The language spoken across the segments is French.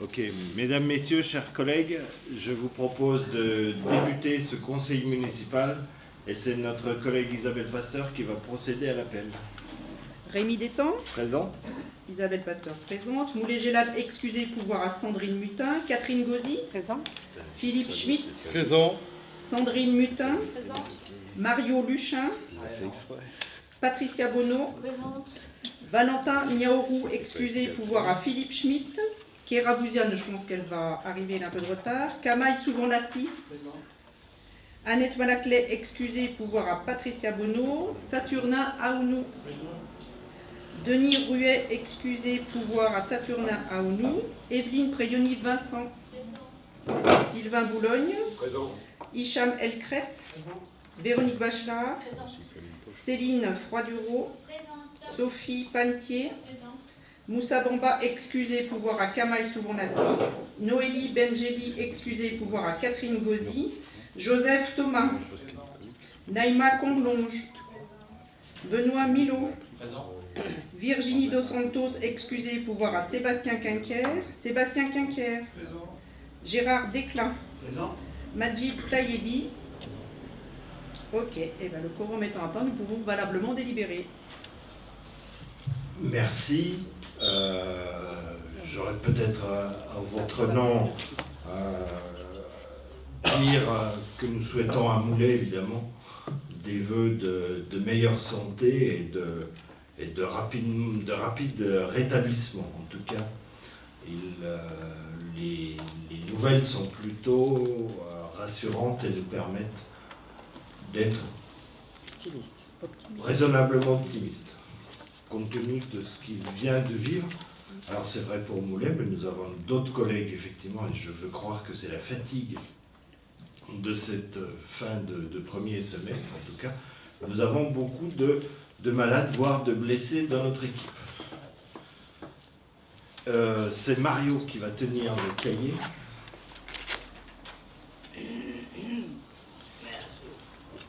Ok, mesdames, messieurs, chers collègues, je vous propose de débuter ce conseil municipal et c'est notre collègue Isabelle Pasteur qui va procéder à l'appel. Rémi Détang. Présent. Isabelle Pasteur présente. Moulet-Gélade, excusez, pouvoir à Sandrine Mutin. Catherine Gauzy. Présent. Philippe Schmitt. Présent. Sandrine Mutin. Présent. Mario Luchin. fait exprès. Patricia Bonneau. Présente. Valentin Niaourou, excusez, pouvoir à Philippe Schmitt. Kéra Bouziane, je pense qu'elle va arriver, elle a un peu de retard. Kamaï Souvent-Lassi. Annette Malaclet, excusez, pouvoir à Patricia Bonneau. Saturnin Aounou. Denis Ruet, excusez, pouvoir à Saturnin Aounou. Evelyne Préoni Vincent. Sylvain Boulogne. Présent. Hicham Elkret. Véronique Bachelard. Céline Froiduro. Sophie Pantier. Moussa Bamba, excusez, pouvoir à Kamaï Souvent-Lassi. Noélie Benjeli, excusez, pouvoir à Catherine Gauzy. Joseph Thomas. Naïma Comblonge. Benoît Milot. Virginie Dos Santos, excusez, pouvoir à Sébastien Quinquer. Sébastien Quinquer. Gérard Desclin. Majid Taïebi. Ok, et bien le quorum étant atteint, nous pouvons valablement délibérer. Merci. J'aurais peut-être en votre nom dire que nous souhaitons à Moulet, évidemment, des vœux de meilleure santé et de rapide rétablissement. En tout cas, les nouvelles sont plutôt rassurantes et nous permettent d'être raisonnablement optimistes, compte tenu de ce qu'il vient de vivre. Alors c'est vrai pour Moulet, mais nous avons d'autres collègues, effectivement, et je veux croire que c'est la fatigue de cette fin de premier semestre, en tout cas. Nous avons beaucoup de malades, voire de blessés dans notre équipe. C'est Mario qui va tenir le cahier.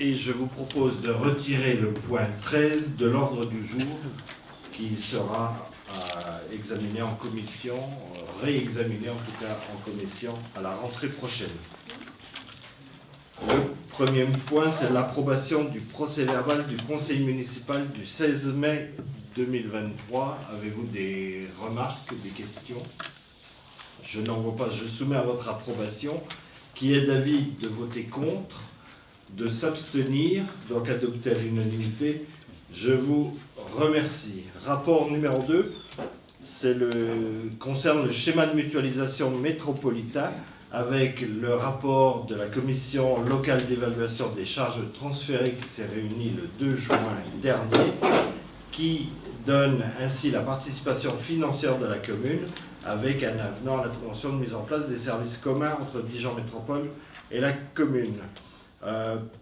Et je vous propose de retirer le point 13 de l'ordre du jour qui sera examiné en commission, réexaminé en tout cas en commission à la rentrée prochaine. Le premier point, c'est l'approbation du procès-verbal du conseil municipal du 16 mai 2023. Avez-vous des remarques, des questions? Je n'en vois pas. Je soumets à votre approbation. Qui est d'avis de voter contre, de s'abstenir, donc adopté à l'unanimité. Je vous remercie. Rapport numéro 2, concerne le schéma de mutualisation métropolitain avec le rapport de la commission locale d'évaluation des charges transférées qui s'est réunie le 2 juin dernier, qui donne ainsi la participation financière de la commune avec un avenant à la convention de mise en place des services communs entre Dijon Métropole et la commune.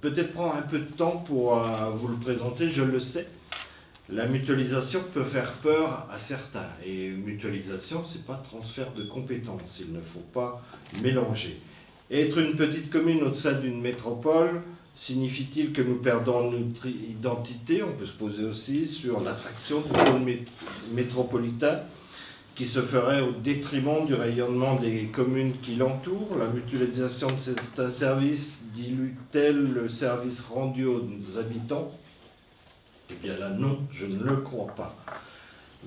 Peut-être prendre un peu de temps pour vous le présenter, je le sais. La mutualisation peut faire peur à certains. Et mutualisation, ce n'est pas transfert de compétences, il ne faut pas mélanger. Être une petite commune au-dessus d'une métropole, signifie-t-il que nous perdons notre identité? On peut se poser aussi sur l'attraction du pôle métropolitain qui se ferait au détriment du rayonnement des communes qui l'entourent. La mutualisation de certains services dilue-t-elle le service rendu aux habitants? Eh bien là, non, je ne le crois pas.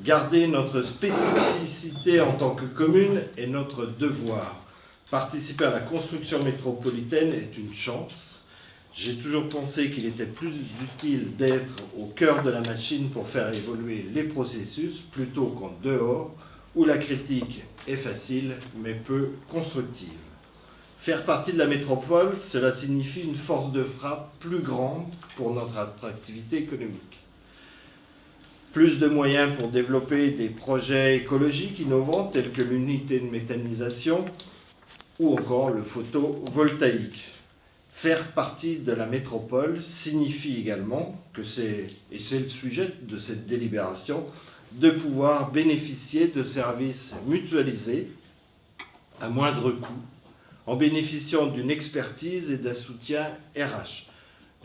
Garder notre spécificité en tant que commune est notre devoir. Participer à la construction métropolitaine est une chance. J'ai toujours pensé qu'il était plus utile d'être au cœur de la machine pour faire évoluer les processus plutôt qu'en dehors, où la critique est facile mais peu constructive. Faire partie de la métropole, cela signifie une force de frappe plus grande pour notre attractivité économique. Plus de moyens pour développer des projets écologiques innovants tels que l'unité de méthanisation ou encore le photovoltaïque. Faire partie de la métropole signifie également que c'est le sujet de cette délibération, de pouvoir bénéficier de services mutualisés à moindre coût, en bénéficiant d'une expertise et d'un soutien RH.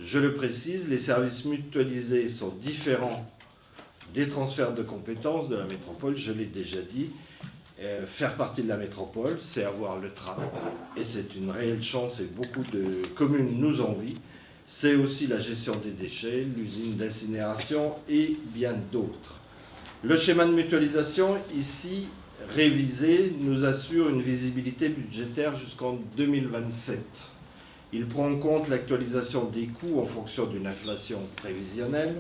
Je le précise, les services mutualisés sont différents des transferts de compétences de la métropole, je l'ai déjà dit. Faire partie de la métropole, c'est avoir le tram, et c'est une réelle chance, et beaucoup de communes nous envient. C'est aussi la gestion des déchets, l'usine d'incinération et bien d'autres. Le schéma de mutualisation, ici révisé, nous assure une visibilité budgétaire jusqu'en 2027. Il prend en compte l'actualisation des coûts en fonction d'une inflation prévisionnelle.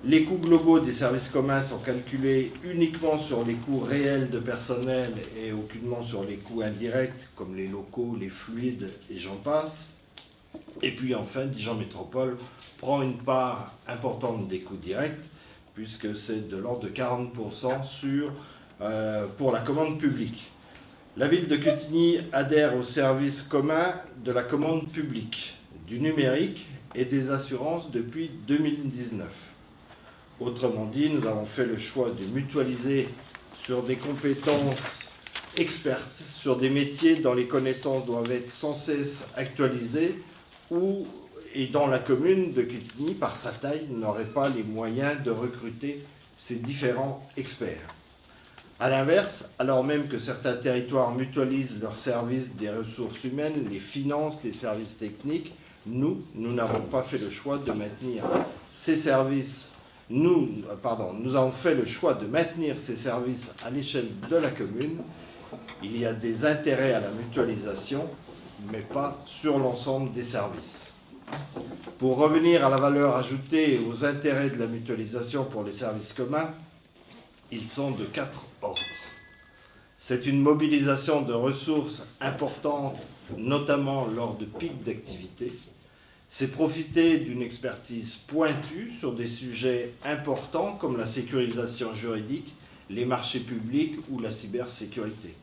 Les coûts globaux des services communs sont calculés uniquement sur les coûts réels de personnel et aucunement sur les coûts indirects, comme les locaux, les fluides et j'en passe. Et puis enfin, Dijon Métropole prend une part importante des coûts directs, puisque c'est de l'ordre de 40% pour la commande publique. La ville de Quetigny adhère au service commun de la commande publique, du numérique et des assurances depuis 2019. Autrement dit, nous avons fait le choix de mutualiser sur des compétences expertes, sur des métiers dont les connaissances doivent être sans cesse actualisées et dont la commune de Quetigny, par sa taille, n'aurait pas les moyens de recruter ces différents experts. A l'inverse, alors même que certains territoires mutualisent leurs services des ressources humaines, les finances, les services techniques, nous n'avons pas fait le choix de maintenir ces services. Nous avons fait le choix de maintenir ces services à l'échelle de la commune. Il y a des intérêts à la mutualisation, mais pas sur l'ensemble des services. Pour revenir à la valeur ajoutée et aux intérêts de la mutualisation pour les services communs, ils sont de 4 ordres. C'est une mobilisation de ressources importantes, notamment lors de pics d'activité. C'est profiter d'une expertise pointue sur des sujets importants comme la sécurisation juridique, les marchés publics ou la cybersécurité.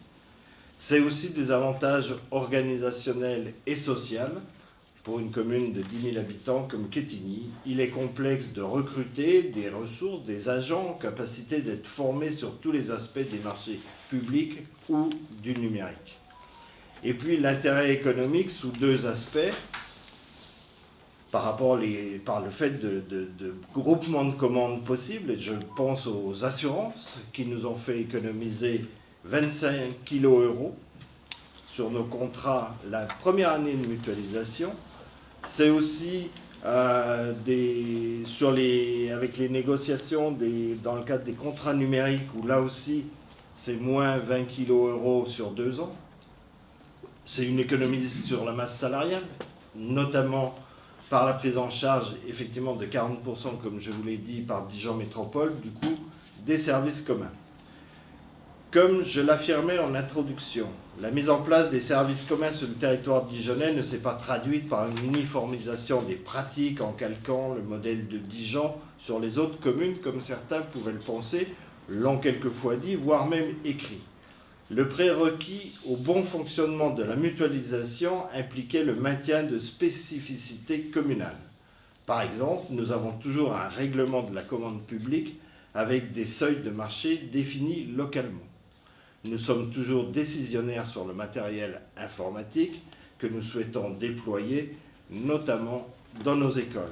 C'est aussi des avantages organisationnels et sociaux. Pour une commune de 10 000 habitants comme Quetigny, il est complexe de recruter des ressources, des agents en capacité d'être formés sur tous les aspects des marchés publics ou du numérique. Et puis l'intérêt économique sous 2 aspects, par le fait de groupements de commandes possibles, et je pense aux assurances qui nous ont fait économiser 25 kg sur nos contrats la première année de mutualisation. C'est aussi avec les négociations dans le cadre des contrats numériques où là aussi c'est moins 20 kg sur 2 ans. C'est une économie sur la masse salariale, notamment par la prise en charge effectivement de 40%, comme je vous l'ai dit, par Dijon Métropole, du coup, des services communs. Comme je l'affirmais en introduction, la mise en place des services communs sur le territoire dijonnais ne s'est pas traduite par une uniformisation des pratiques en calquant le modèle de Dijon sur les autres communes, comme certains pouvaient le penser, l'ont quelquefois dit, voire même écrit. Le prérequis au bon fonctionnement de la mutualisation impliquait le maintien de spécificités communales. Par exemple, nous avons toujours un règlement de la commande publique avec des seuils de marché définis localement. Nous sommes toujours décisionnaires sur le matériel informatique que nous souhaitons déployer, notamment dans nos écoles.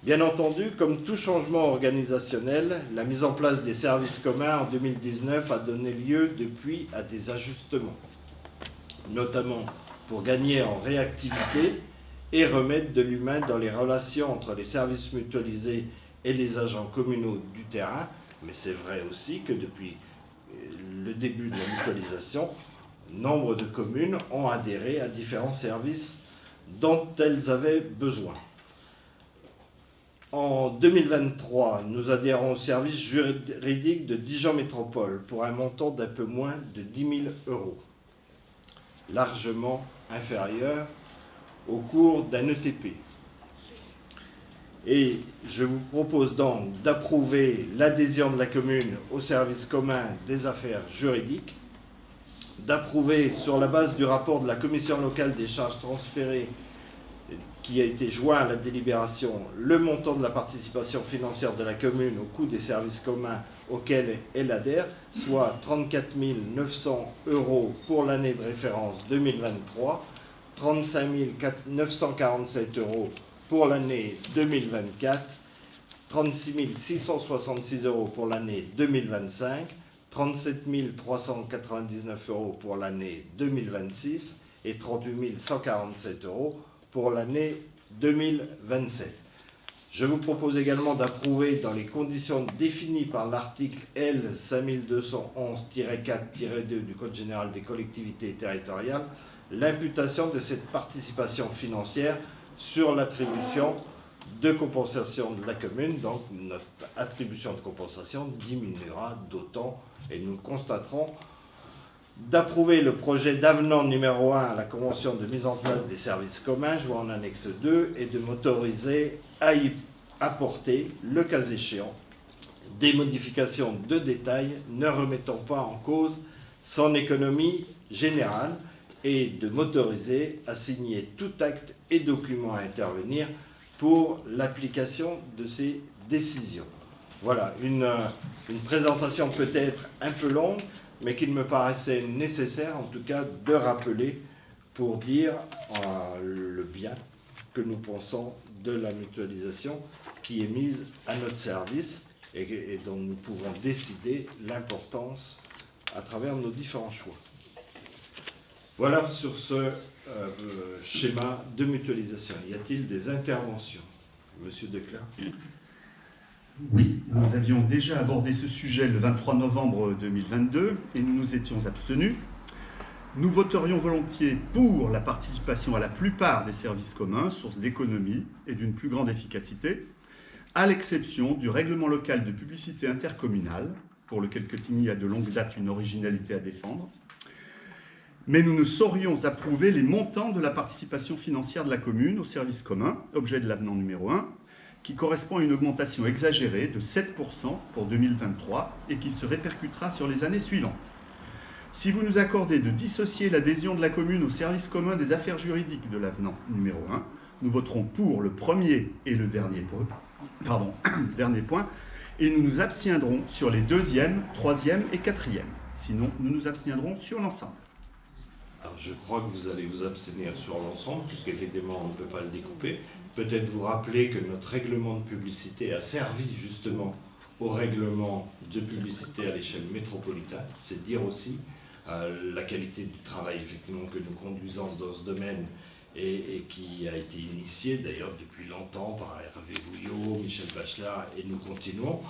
Bien entendu, comme tout changement organisationnel, la mise en place des services communs en 2019 a donné lieu depuis à des ajustements, notamment pour gagner en réactivité et remettre de l'humain dans les relations entre les services mutualisés et les agents communaux du terrain. Mais c'est vrai aussi que depuis le début de la mutualisation, nombre de communes ont adhéré à différents services dont elles avaient besoin. En 2023, nous adhérons au service juridique de Dijon Métropole pour un montant d'un peu moins de 10 000 €, largement inférieur au cours d'un ETP. Et je vous propose donc d'approuver l'adhésion de la commune au service commun des affaires juridiques, d'approuver sur la base du rapport de la commission locale des charges transférées qui a été joint à la délibération, le montant de la participation financière de la commune au coût des services communs auxquels elle adhère, soit 34 900 € pour l'année de référence 2023, 35 947 € pour l'année 2024 36 666 € pour l'année 2025, 37 399 € pour l'année 2026 et 38 147 € pour l'année 2027. Je vous propose également d'approuver dans les conditions définies par l'article L 5211-4-2 du Code général des collectivités territoriales l'imputation de cette participation financière sur l'attribution de compensation de la commune. Donc notre attribution de compensation diminuera d'autant et nous constaterons d'approuver le projet d'avenant numéro 1 à la convention de mise en place des services communs jouant en annexe 2 et de m'autoriser à y apporter, le cas échéant, des modifications de détail ne remettant pas en cause son économie générale et de m'autoriser à signer tout acte et document à intervenir pour l'application de ces décisions. Voilà, une présentation peut-être un peu longue, mais qu'il me paraissait nécessaire, en tout cas, de rappeler pour dire le bien que nous pensons de la mutualisation qui est mise à notre service et dont nous pouvons décider l'importance à travers nos différents choix. Voilà sur ce schéma de mutualisation. Y a-t-il des interventions? Monsieur Declercq. Oui, nous avions déjà abordé ce sujet le 23 novembre 2022 et nous nous étions abstenus. Nous voterions volontiers pour la participation à la plupart des services communs, source d'économie et d'une plus grande efficacité, à l'exception du règlement local de publicité intercommunale, pour lequel Quetigny a de longue date une originalité à défendre. Mais nous ne saurions approuver les montants de la participation financière de la commune aux services communs, objet de l'avenant numéro 1, qui correspond à une augmentation exagérée de 7% pour 2023 et qui se répercutera sur les années suivantes. Si vous nous accordez de dissocier l'adhésion de la commune au service commun des affaires juridiques de l'avenant numéro 1, nous voterons pour le premier et le dernier point, et nous nous abstiendrons sur les deuxième, troisième et quatrième. Sinon, nous nous abstiendrons sur l'ensemble. Alors, je crois que vous allez vous abstenir sur l'ensemble, puisqu'effectivement, on ne peut pas le découper. Peut-être vous rappeler que notre règlement de publicité a servi justement au règlement de publicité à l'échelle métropolitaine. C'est dire aussi la qualité du travail effectivement que nous conduisons dans ce domaine et qui a été initié d'ailleurs depuis longtemps par Hervé Bouillot, Michel Bachelard, et nous continuons.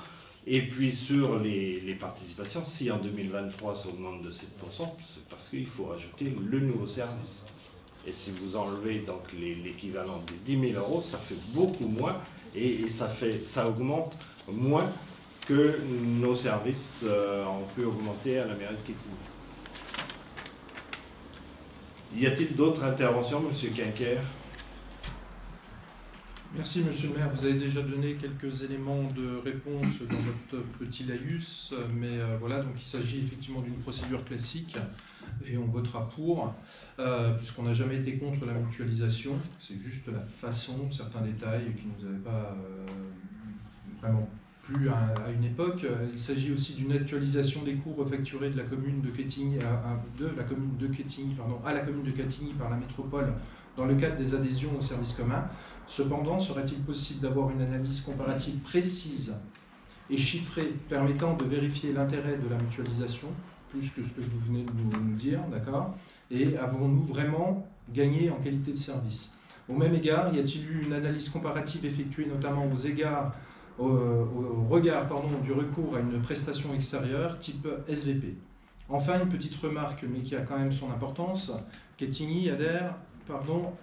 Et puis sur les participations, si en 2023 ça augmente de 7%, c'est parce qu'il faut ajouter le nouveau service. Et si vous enlevez donc l'équivalent des 10 000 €, ça fait beaucoup moins et ça augmente moins que nos services ont pu augmenter à la mairie de Quetigny. Y a-t-il d'autres interventions, Monsieur Quinquer? Merci Monsieur le maire, vous avez déjà donné quelques éléments de réponse dans votre petit laïus, mais voilà, donc il s'agit effectivement d'une procédure classique et on votera pour, puisqu'on n'a jamais été contre la mutualisation, c'est juste la façon, certains détails qui ne nous avaient pas vraiment plu à une époque. Il s'agit aussi d'une actualisation des coûts refacturés de la commune de Quetigny à la commune de Quetigny par la métropole dans le cadre des adhésions aux services communs. Cependant, serait-il possible d'avoir une analyse comparative précise et chiffrée permettant de vérifier l'intérêt de la mutualisation, plus que ce que vous venez de nous dire, d'accord? Et avons-nous vraiment gagné en qualité de service? Au même égard, y a-t-il eu une analyse comparative effectuée notamment au regard du recours à une prestation extérieure type SVP? Enfin, une petite remarque, mais qui a quand même son importance, Quetigny adhère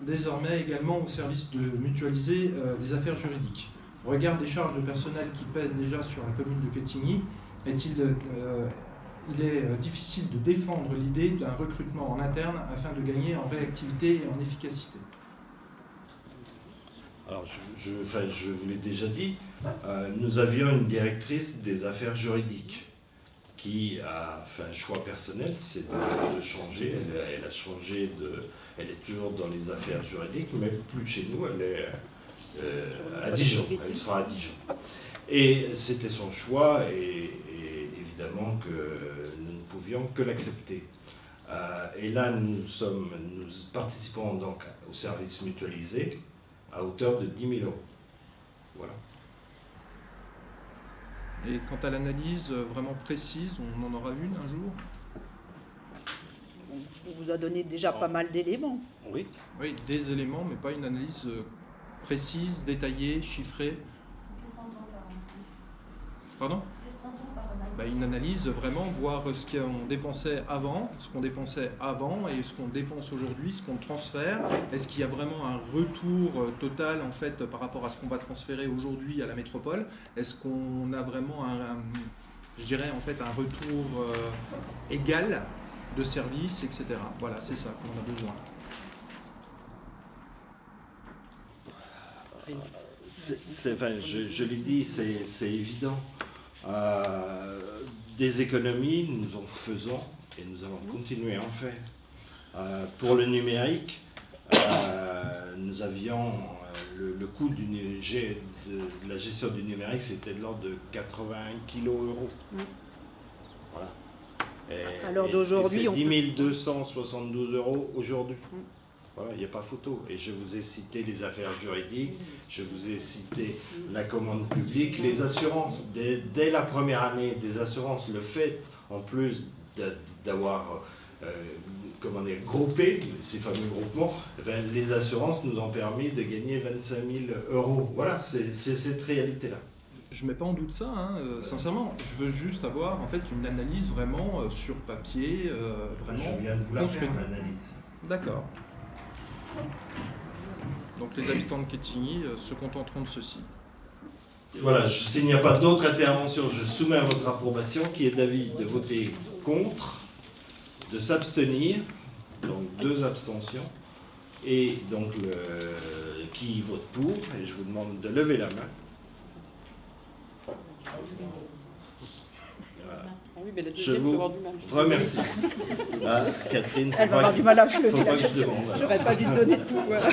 désormais également au service de mutualiser des affaires juridiques. Au regard des charges de personnel qui pèsent déjà sur la commune de Quetigny, il est difficile de défendre l'idée d'un recrutement en interne afin de gagner en réactivité et en efficacité. Alors, je vous l'ai déjà dit, nous avions une directrice des affaires juridiques qui a fait un choix personnel, c'est de changer. Elle a changé elle est toujours dans les affaires juridiques, mais plus chez nous, elle est à Dijon, elle sera à Dijon. Et c'était son choix, et évidemment que nous ne pouvions que l'accepter. Et là, nous participons donc au service mutualisé à hauteur de 10 000 €. Voilà. Et quant à l'analyse vraiment précise, on en aura une un jour? On vous a donné déjà pas mal d'éléments. Oui. Oui, des éléments, mais pas une analyse précise, détaillée, chiffrée. Pardon? Une analyse, vraiment, voir ce qu'on dépensait avant, ce qu'on dépensait avant et ce qu'on dépense aujourd'hui, ce qu'on transfère. Est-ce qu'il y a vraiment un retour total, en fait, par rapport à ce qu'on va transférer aujourd'hui à la métropole? Est-ce qu'on a vraiment je dirais, en fait, un retour égal de services, etc. Voilà, c'est ça qu'on a besoin. Je l'ai dit, c'est évident. Des économies, nous en faisons et nous allons continuer à en faire. Pour le numérique, nous avions le coût de la gestion du numérique, c'était de l'ordre de 81 kg. Voilà. À l'heure d'aujourd'hui, c'est 10 272 € aujourd'hui. Voilà, il n'y a pas photo. Et je vous ai cité les affaires juridiques, je vous ai cité la commande publique, les assurances. Dès la première année des assurances, le fait, en plus d'avoir groupé ces fameux groupements, les assurances nous ont permis de gagner 25 000 €. Voilà, c'est cette réalité-là. Je ne mets pas en doute ça, sincèrement. Je veux juste avoir en fait une analyse vraiment sur papier, vraiment. Je viens de vous la faire, l'analyse. D'accord. Donc les habitants de Quetigny se contenteront de ceci. Voilà, s'il n'y a pas d'autres interventions, je soumets à votre approbation qui est d'avis de voter contre, de s'abstenir, donc 2 abstentions, et donc qui vote pour, et je vous demande de lever la main. Voilà. Oui, mais la Je deuxième, vous vais avoir du mal. remercie. Ah, Catherine, Elle va avoir du mal à faut lever pas la que je deuxième. demande. J'aurais pas dû te donner de pouvoir.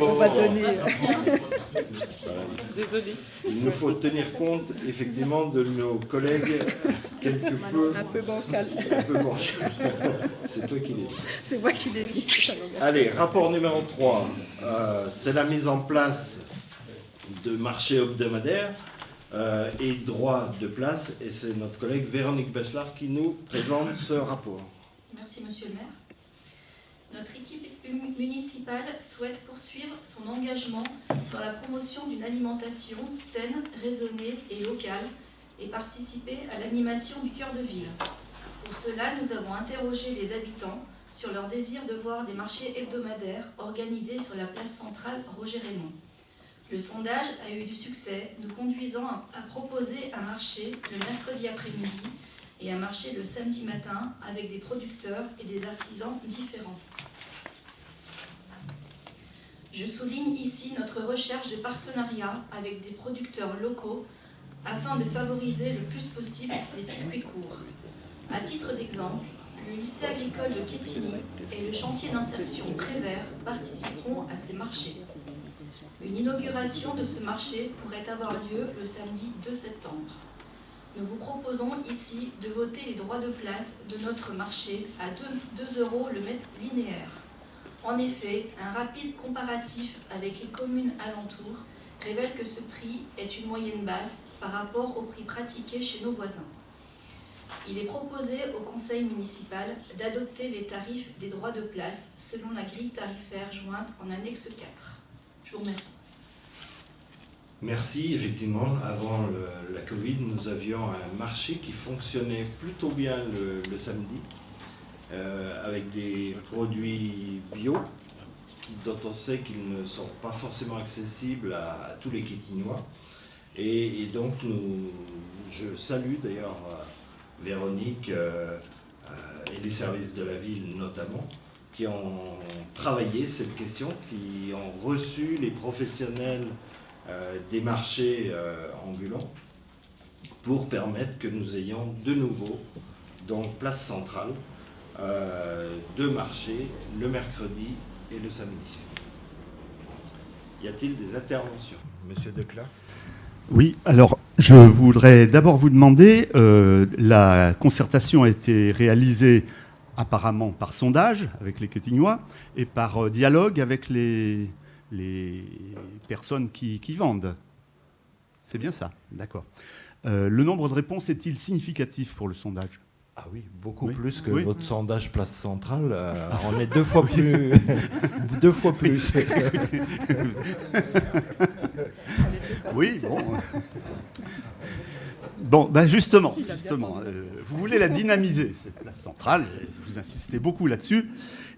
On va donner. Désolée. Il nous faut tenir compte effectivement de nos collègues quelque peu Un peu bancal. C'est toi qui l'as dit. C'est moi qui l'ai dit. Allez, rapport numéro 3, c'est la mise en place de marchés hebdomadaires et droits de place. Et c'est notre collègue Véronique Bachelard qui nous présente ce rapport. Merci Monsieur le maire. Notre équipe municipale souhaite poursuivre son engagement dans la promotion d'une alimentation saine, raisonnée et locale et participer à l'animation du cœur de ville. Pour cela, nous avons interrogé les habitants sur leur désir de voir des marchés hebdomadaires organisés sur la place centrale Roger Raymond. Le sondage a eu du succès, nous conduisant à proposer un marché le mercredi après-midi et un marché le samedi matin avec des producteurs et des artisans différents. Je souligne ici notre recherche de partenariat avec des producteurs locaux afin de favoriser le plus possible les circuits courts. À titre d'exemple, le lycée agricole de Quetigny et le chantier d'insertion Prévert participeront à ces marchés. Une inauguration de ce marché pourrait avoir lieu le samedi 2 septembre. Nous vous proposons ici de voter les droits de place de notre marché à 2 € le mètre linéaire. En effet, un rapide comparatif avec les communes alentours révèle que ce prix est une moyenne basse par rapport au prix pratiqué chez nos voisins. Il est proposé au conseil municipal d'adopter les tarifs des droits de place selon la grille tarifaire jointe en annexe 4. Je vous remercie. Merci. Effectivement, avant la Covid, nous avions un marché qui fonctionnait plutôt bien le samedi, avec des produits bio, dont on sait qu'ils ne sont pas forcément accessibles à tous les Quetignois. Et donc, je salue d'ailleurs Véronique et les services de la ville notamment, qui ont travaillé cette question, qui ont reçu les professionnels des marchés ambulants pour permettre que nous ayons de nouveau, donc place centrale, 2 marchés, le mercredi et le samedi. Y a-t-il des interventions? Monsieur Declat. Oui, alors je voudrais d'abord vous demander, la concertation a été réalisée apparemment par sondage avec les Quetignois et par dialogue avec les les personnes qui vendent. C'est bien ça, d'accord. Le nombre de réponses est-il significatif pour le sondage? Ah oui, beaucoup Oui. plus que Oui. votre sondage Place Centrale. On est 2 fois plus. 2 fois plus. Oui, bon. Bon, ben justement, vous voulez la dynamiser, cette place centrale, vous insistez beaucoup là-dessus,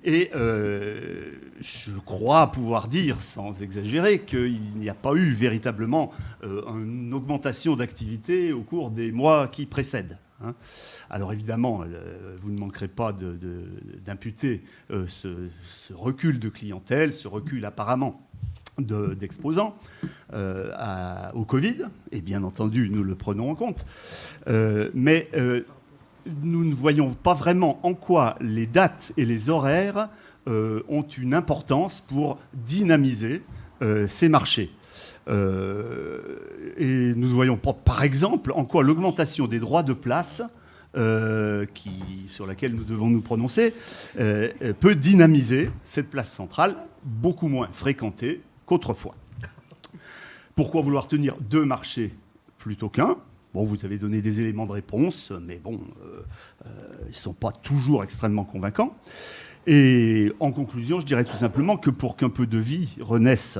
et je crois pouvoir dire, sans exagérer, qu'il n'y a pas eu véritablement une augmentation d'activité au cours des mois qui précèdent. Hein. Alors évidemment, vous ne manquerez pas d'imputer ce recul de clientèle, ce recul apparemment d'exposants au Covid, et bien entendu, nous le prenons en compte. Mais nous ne voyons pas vraiment en quoi les dates et les horaires ont une importance pour dynamiser ces marchés. Et nous ne voyons pas, par exemple, en quoi l'augmentation des droits de place, sur laquelle nous devons nous prononcer, peut dynamiser cette place centrale beaucoup moins fréquentée qu'autrefois. Pourquoi vouloir tenir 2 marchés plutôt qu'un? Bon, vous avez donné des éléments de réponse, mais bon, ils ne sont pas toujours extrêmement convaincants. Et en conclusion, je dirais tout simplement que pour qu'un peu de vie renaisse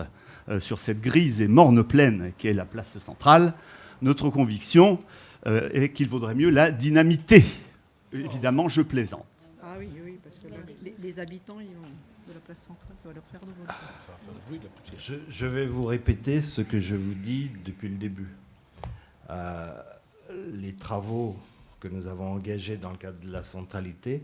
sur cette grise et morne plaine qu'est la place centrale, notre conviction est qu'il vaudrait mieux la dynamiter. Évidemment, je plaisante. Ah oui, oui, parce que là, les habitants de la place centrale, ça va leur faire de vol. Je vais vous répéter ce que je vous dis depuis le début. Les travaux que nous avons engagés dans le cadre de la centralité,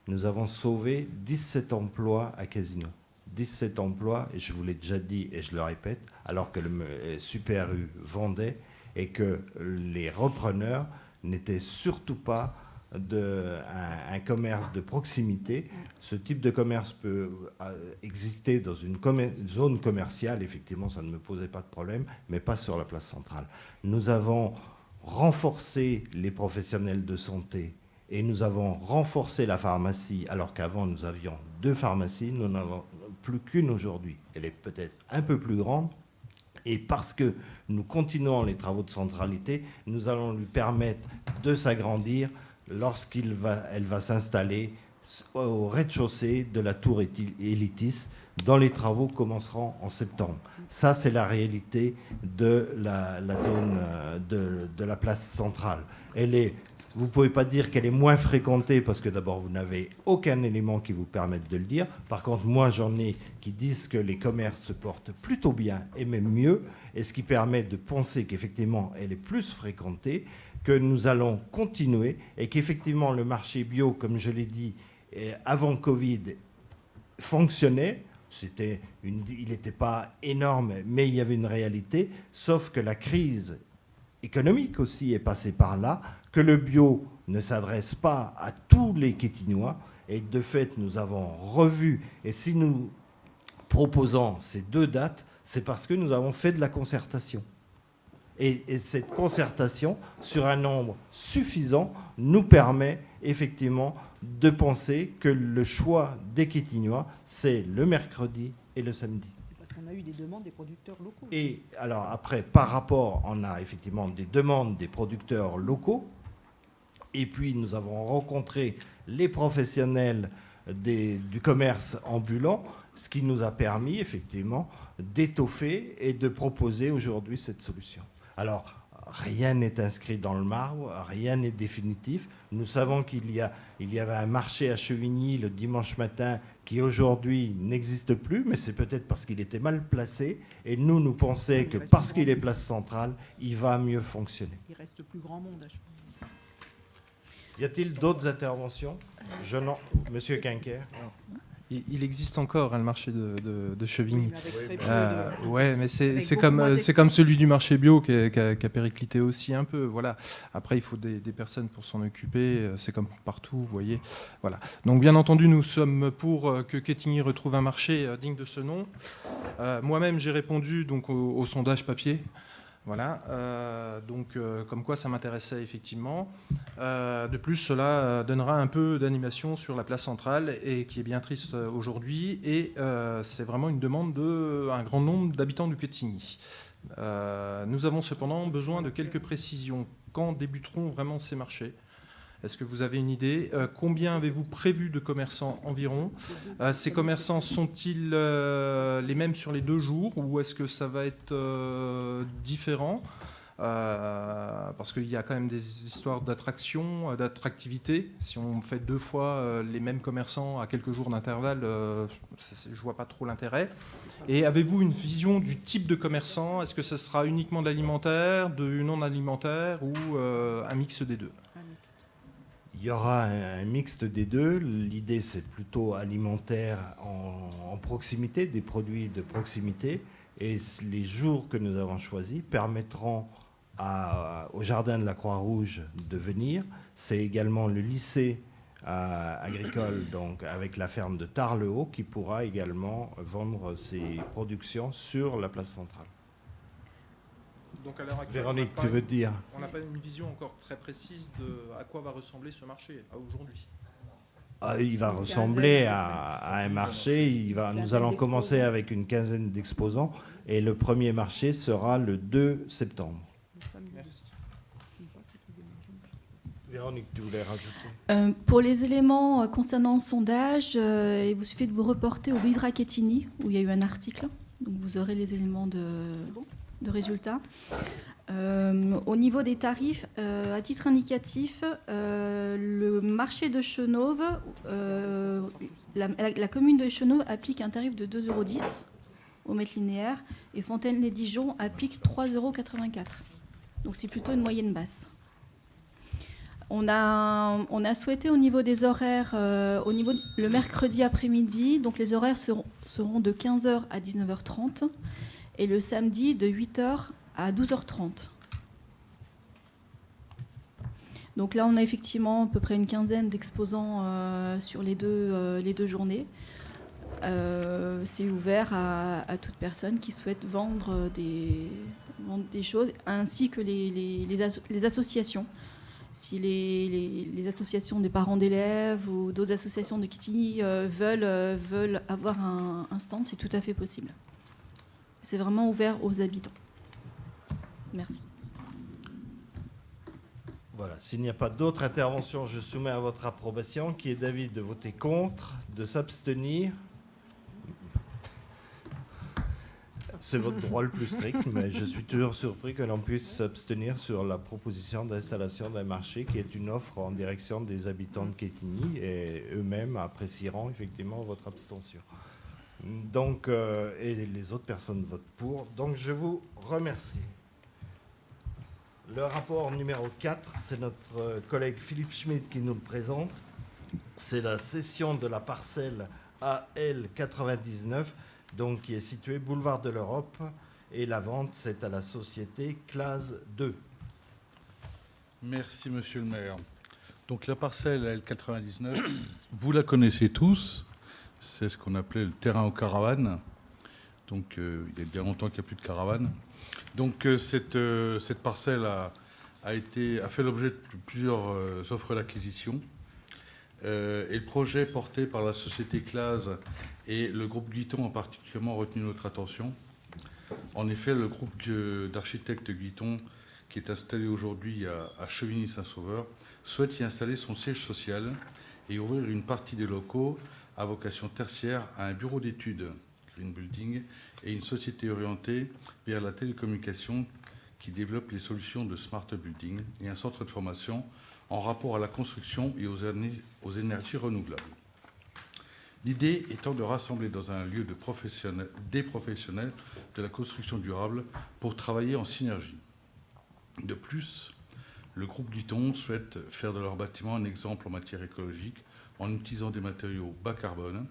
nous avons sauvé 17 emplois à Casino. 17 emplois, et je vous l'ai déjà dit et je le répète, alors que le Super U vendait et que les repreneurs n'étaient surtout pas un commerce de proximité. Ce type de commerce peut exister dans une zone commerciale, effectivement, ça ne me posait pas de problème, mais pas sur la place centrale. Nous avons renforcé les professionnels de santé et nous avons renforcé la pharmacie, alors qu'avant nous avions 2 pharmacies, nous n'avons plus qu'une aujourd'hui. Elle est peut-être un peu plus grande, et parce que nous continuons les travaux de centralité, nous allons lui permettre de s'agrandir lorsqu'elle va s'installer au rez-de-chaussée de la tour Elitis, dont les travaux commenceront en septembre. Ça, c'est la réalité de la zone de la place centrale. Vous ne pouvez pas dire qu'elle est moins fréquentée parce que d'abord, vous n'avez aucun élément qui vous permette de le dire. Par contre, moi, j'en ai qui disent que les commerces se portent plutôt bien et même mieux, et ce qui permet de penser qu'effectivement, elle est plus fréquentée, que nous allons continuer et qu'effectivement, le marché bio, comme je l'ai dit, avant Covid, fonctionnait. Il n'était pas énorme, mais il y avait une réalité, sauf que la crise économique aussi est passée par là, que le bio ne s'adresse pas à tous les Quétinois, et de fait, nous avons revu, et si nous proposons ces 2 dates, c'est parce que nous avons fait de la concertation. Et cette concertation, sur un nombre suffisant, nous permet effectivement de penser que le choix des Quétinois, c'est le mercredi et le samedi. Parce qu'on a eu des demandes des producteurs locaux. Et alors après, par rapport, on a effectivement des demandes des producteurs locaux, et puis nous avons rencontré les professionnels du commerce ambulant, ce qui nous a permis effectivement d'étoffer et de proposer aujourd'hui cette solution. Alors, rien n'est inscrit dans le marbre, rien n'est définitif. Nous savons qu'il y avait un marché à Chevigny le dimanche matin qui aujourd'hui n'existe plus, mais c'est peut-être parce qu'il était mal placé. Et nous pensions que parce qu'il est place centrale, il va mieux fonctionner. Il reste plus grand monde à Chevigny. Y a-t-il d'autres interventions? Monsieur Quinquer. Il existe encore le marché de Chevigny. Oui, mais Ouais, mais c'est beaucoup moins comme celui du marché bio qui a périclité aussi un peu. Voilà. Après, il faut des personnes pour s'en occuper. C'est comme partout, vous voyez. Voilà. Donc, bien entendu, nous sommes pour que Quetigny retrouve un marché digne de ce nom. Moi-même, j'ai répondu donc au sondage papier. Voilà, donc comme quoi ça m'intéressait effectivement. De plus, cela donnera un peu d'animation sur la place centrale, et qui est bien triste aujourd'hui, et c'est vraiment une demande d'un grand nombre d'habitants du Quetigny. Nous avons cependant besoin de quelques précisions. Quand débuteront vraiment ces marchés ? Est-ce que vous avez une idée ? Combien avez-vous prévu de commerçants environ ? Ces commerçants sont-ils les mêmes sur les 2 jours, ou est-ce que ça va être différent ? Parce qu'il y a quand même des histoires d'attraction, d'attractivité. Si on fait 2 fois les mêmes commerçants à quelques jours d'intervalle, je ne vois pas trop l'intérêt. Et avez-vous une vision du type de commerçant ? Est-ce que ce sera uniquement de l'alimentaire, du non-alimentaire, ou un mix des deux ? Il y aura un mixte des deux. L'idée, c'est plutôt alimentaire en proximité, des produits de proximité. Et les jours que nous avons choisis permettront au Jardin de la Croix-Rouge de venir. C'est également le lycée agricole, donc avec la ferme de Tars-le-Haut, qui pourra également vendre ses productions sur la place centrale. Donc à l'heure actuelle, Véronique, tu veux dire ? On n'a pas une vision encore très précise de à quoi va ressembler ce marché à aujourd'hui. Il va ressembler à un marché. Nous allons commencer avec une quinzaine d'exposants, et le premier marché sera le 2 septembre. Merci. Véronique, tu voulais rajouter ? Pour les éléments concernant le sondage, il vous suffit de vous reporter au Vivre Quetigny, où il y a eu un article. Donc vous aurez les éléments de résultats. Au niveau des tarifs, à titre indicatif, le marché de Chenauve, la commune de Chenauve applique un tarif de 2,10 € au mètre linéaire, et Fontaine-les-Dijon applique 3,84 €. Donc c'est plutôt une moyenne basse. On a souhaité au niveau des horaires, le mercredi après-midi, donc les horaires seront de 15h à 19h30, et le samedi de 8h à 12h30. Donc là, on a effectivement à peu près une quinzaine d'exposants sur les deux journées. C'est ouvert à toute personne qui souhaite vendre des choses, ainsi que les associations. Si les associations des parents d'élèves ou d'autres associations de Quetigny veulent avoir un stand, c'est tout à fait possible. C'est vraiment ouvert aux habitants. Merci. Voilà, s'il n'y a pas d'autres interventions, je soumets à votre approbation, qui est d'avis de voter contre, de s'abstenir. C'est votre droit le plus strict, mais je suis toujours surpris que l'on puisse s'abstenir sur la proposition d'installation d'un marché qui est une offre en direction des habitants de Quetigny, et eux-mêmes apprécieront effectivement votre abstention. Donc, et les autres personnes votent pour. Donc, je vous remercie. Le rapport numéro 4, c'est notre collègue Philippe Schmitt qui nous le présente. C'est la cession de la parcelle AL 99, donc qui est située boulevard de l'Europe, et la vente, c'est à la société Clase 2. Merci, monsieur le maire. Donc la parcelle AL 99, vous la connaissez tous, c'est ce qu'on appelait le terrain aux caravanes. Donc il y a bien longtemps qu'il n'y a plus de caravanes. Donc cette parcelle a fait l'objet de plusieurs offres d'acquisition. Et le projet porté par la société Clase et le groupe Guiton a particulièrement retenu notre attention. En effet, le groupe d'architectes Guiton, qui est installé aujourd'hui à Chevigny-Saint-Sauveur, souhaite y installer son siège social et ouvrir une partie des locaux à vocation tertiaire à un bureau d'études, Green Building, et une société orientée vers la télécommunication qui développe les solutions de Smart Building, et un centre de formation en rapport à la construction et aux énergies renouvelables. L'idée étant de rassembler dans un lieu des professionnels de la construction durable pour travailler en synergie. De plus, le groupe Guiton souhaite faire de leur bâtiment un exemple en matière écologique en utilisant des matériaux bas carbone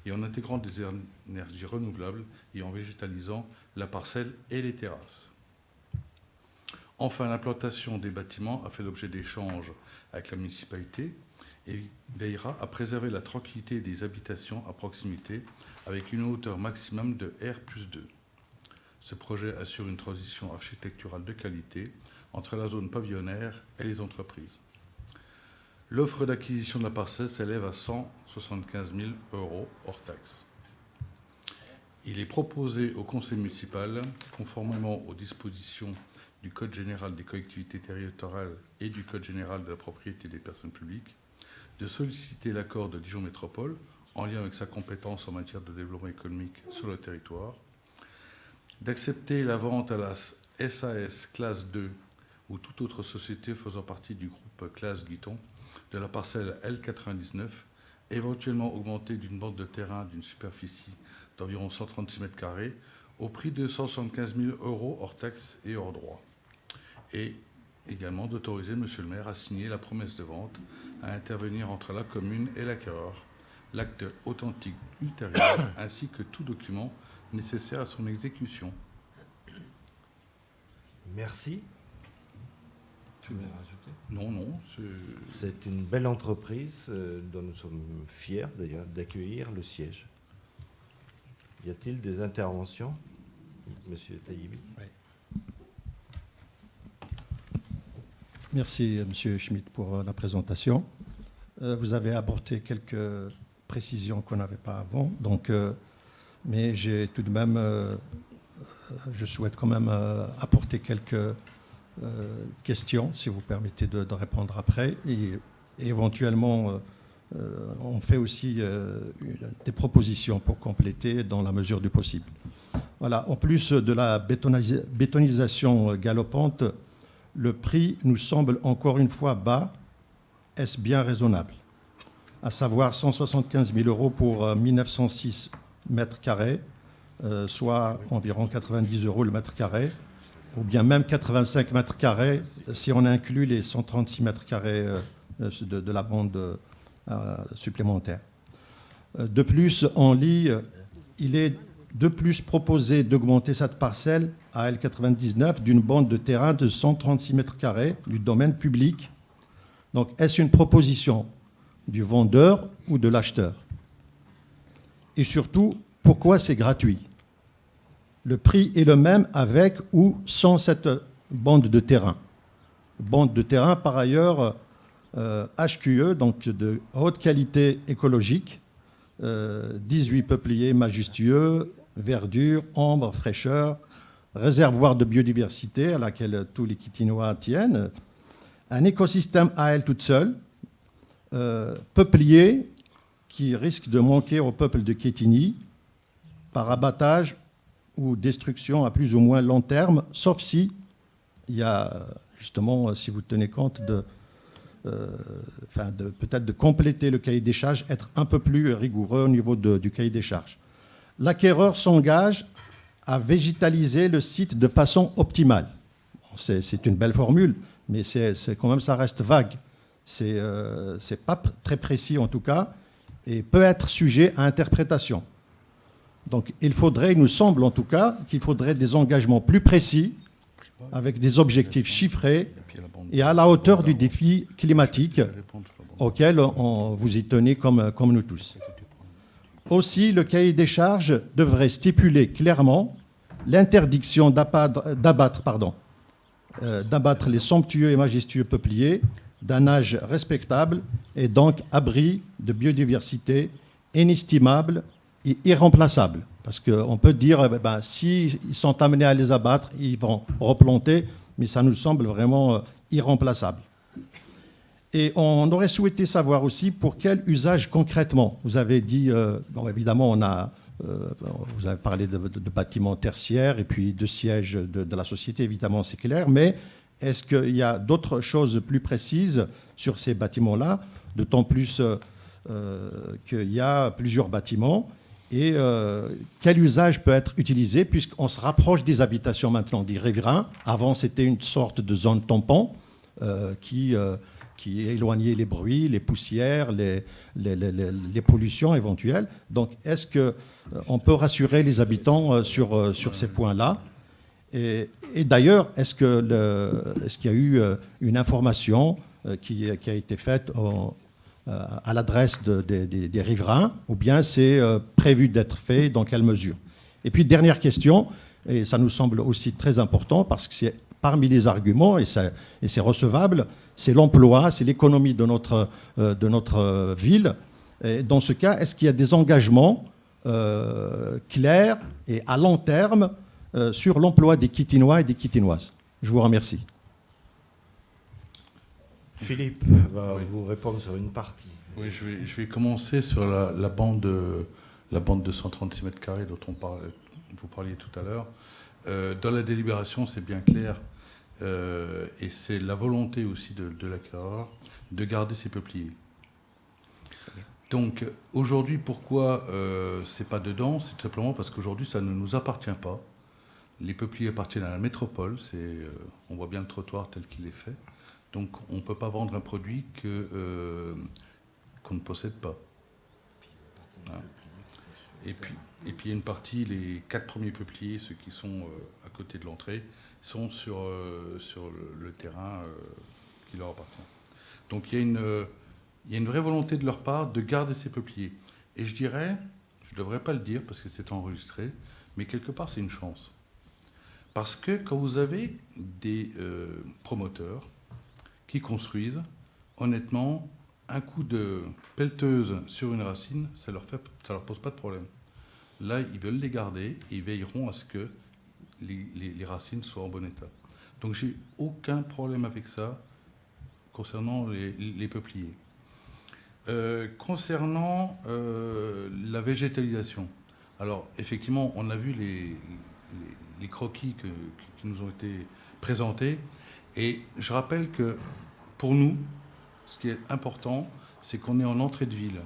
et en intégrant des énergies renouvelables et en végétalisant la parcelle et les terrasses. Enfin, l'implantation des bâtiments a fait l'objet d'échanges avec la municipalité et veillera à préserver la tranquillité des habitations à proximité avec une hauteur maximum de R+2. Ce projet assure une transition architecturale de qualité entre la zone pavillonnaire et les entreprises. L'offre d'acquisition de la parcelle s'élève à 175 000 € hors taxe. Il est proposé au conseil municipal, conformément aux dispositions du Code général des collectivités territoriales et du Code général de la propriété des personnes publiques, de solliciter l'accord de Dijon Métropole, en lien avec sa compétence en matière de développement économique sur le territoire, d'accepter la vente à la SAS classe 2 ou toute autre société faisant partie du groupe classe Guiton de la parcelle L99, éventuellement augmentée d'une bande de terrain d'une superficie d'environ 136 m² au prix de 175 000 € hors taxes et hors droits. Et également d'autoriser Monsieur le maire à signer la promesse de vente à intervenir entre la commune et l'acquéreur, l'acte authentique ultérieur, ainsi que tout document nécessaire à son exécution. Merci. Tu veux rajouter? Non. C'est une belle entreprise dont nous sommes fiers d'ailleurs d'accueillir le siège. Y a-t-il des interventions? Monsieur Taïbi. Oui. Merci, Monsieur Schmitt, pour la présentation. Vous avez apporté quelques précisions qu'on n'avait pas avant, mais j'ai tout de même, je souhaite quand même apporter quelques questions, si vous permettez de répondre après, et éventuellement on fait aussi des propositions pour compléter dans la mesure du possible. Voilà. En plus de la bétonisation galopante, le prix nous semble encore une fois bas. Est-ce bien raisonnable? À savoir 175 000 € pour 1906 mètres carrés, soit environ 90 € le mètre carré, ou bien même 85 mètres carrés si on inclut les 136 mètres carrés de la bande supplémentaire. De plus, on lit, il est de plus proposé d'augmenter cette parcelle à L99 d'une bande de terrain de 136 mètres carrés du domaine public. Donc, est-ce une proposition du vendeur ou de l'acheteur? Et surtout, pourquoi c'est gratuit? Le prix est le même avec ou sans cette bande de terrain. Bande de terrain, par ailleurs, HQE, donc de haute qualité écologique, 18 peupliers majestueux, verdure, ombre, fraîcheur, réservoir de biodiversité à laquelle tous les Quitinois tiennent, un écosystème à elle toute seule, peuplier qui risque de manquer au peuple de Quetigny par abattage ou destruction à plus ou moins long terme, sauf si il y a justement, si vous tenez compte peut-être de compléter le cahier des charges, être un peu plus rigoureux au niveau du cahier des charges. L'acquéreur s'engage à végétaliser le site de façon optimale. C'est une belle formule, mais c'est quand même, ça reste vague. C'est pas très précis en tout cas, et peut être sujet à interprétation. Donc il nous semble en tout cas, qu'il faudrait des engagements plus précis, avec des objectifs chiffrés et à la hauteur du défi climatique auquel vous y tenez comme nous tous. Aussi, le cahier des charges devrait stipuler clairement l'interdiction d'abattre les somptueux et majestueux peupliers d'un âge respectable et donc abri de biodiversité inestimable et irremplaçable. Parce qu'on peut dire, s'ils sont amenés à les abattre, ils vont replanter, mais ça nous semble vraiment irremplaçable. Et on aurait souhaité savoir aussi pour quel usage concrètement. Vous avez dit, évidemment, vous avez parlé de bâtiments tertiaires et puis de sièges de la société, évidemment, c'est clair, mais est-ce qu'il y a d'autres choses plus précises sur ces bâtiments-là, d'autant plus qu'il y a plusieurs bâtiments, et quel usage peut être utilisé, puisqu'on se rapproche des habitations maintenant, des riverains. Avant, c'était une sorte de zone tampon qui éloignait les bruits, les poussières, les pollutions éventuelles. Donc, est-ce qu'on peut rassurer les habitants sur ces points-là? Et d'ailleurs, est-ce qu'il y a eu une information qui a été faite à l'adresse des riverains, ou bien c'est prévu d'être fait, dans quelle mesure? Et puis, dernière question, et ça nous semble aussi très important parce que c'est parmi les arguments, et c'est recevable, c'est l'emploi, c'est l'économie de notre ville. Et dans ce cas, est-ce qu'il y a des engagements clairs et à long terme sur l'emploi des Quittinois et des Quittinoises? Je vous remercie. Philippe va vous répondre sur une partie. Oui, je vais commencer sur la bande de 136 mètres carrés dont vous parliez tout à l'heure. Dans la délibération, c'est bien clair, et c'est la volonté aussi de l'acquéreur de garder ses peupliers. Donc aujourd'hui, pourquoi c'est pas dedans? C'est tout simplement parce qu'aujourd'hui, ça ne nous appartient pas. Les peupliers appartiennent à la métropole. On voit bien le trottoir tel qu'il est fait. Donc on ne peut pas vendre un produit qu'on ne possède pas. Hein. Et puis il y a une partie, les 4 premiers peupliers, ceux qui sont à côté de l'entrée, sont sur le terrain qui leur appartient. Donc il y a une vraie volonté de leur part de garder ces peupliers. Et je dirais, je ne devrais pas le dire parce que c'est enregistré, mais quelque part c'est une chance. Parce que quand vous avez des promoteurs qui construisent, honnêtement, un coup de pelleteuse sur une racine, ça leur pose pas de problème. Là, ils veulent les garder et ils veilleront à ce que les racines soient en bon état. Donc j'ai aucun problème avec ça concernant les peupliers. Concernant la végétalisation, alors effectivement, on a vu les croquis qui nous ont été présentés, et je rappelle que pour nous, ce qui est important, c'est qu'on est en entrée de ville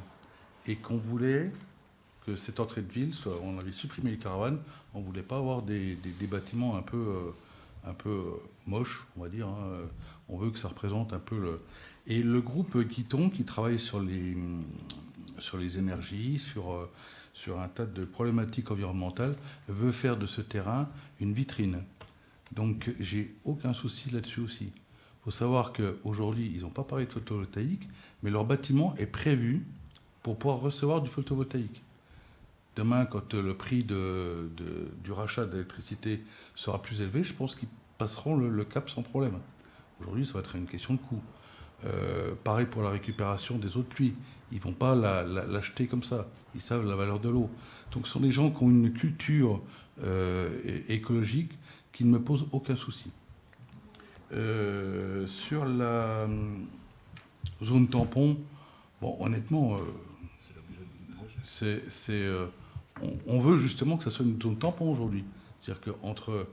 et qu'on voulait que cette entrée de ville soit, on avait supprimé les caravanes, on ne voulait pas avoir des bâtiments un peu moches, on va dire. Hein. On veut que ça représente un peu le... Et le groupe Guiton, qui travaille sur les énergies, sur un tas de problématiques environnementales, veut faire de ce terrain une vitrine. Donc j'ai aucun souci là-dessus aussi. Il faut savoir qu'aujourd'hui, ils n'ont pas parlé de photovoltaïque, mais leur bâtiment est prévu pour pouvoir recevoir du photovoltaïque. Demain, quand le prix du rachat d'électricité sera plus élevé, je pense qu'ils passeront le cap sans problème. Aujourd'hui, ça va être une question de coût. Pareil pour la récupération des eaux de pluie. Ils ne vont pas l'acheter comme ça. Ils savent la valeur de l'eau. Donc ce sont des gens qui ont une culture écologique qui ne me pose aucun souci. Sur la zone tampon, bon, honnêtement, on veut justement que ça soit une zone tampon aujourd'hui. C'est-à-dire qu'entre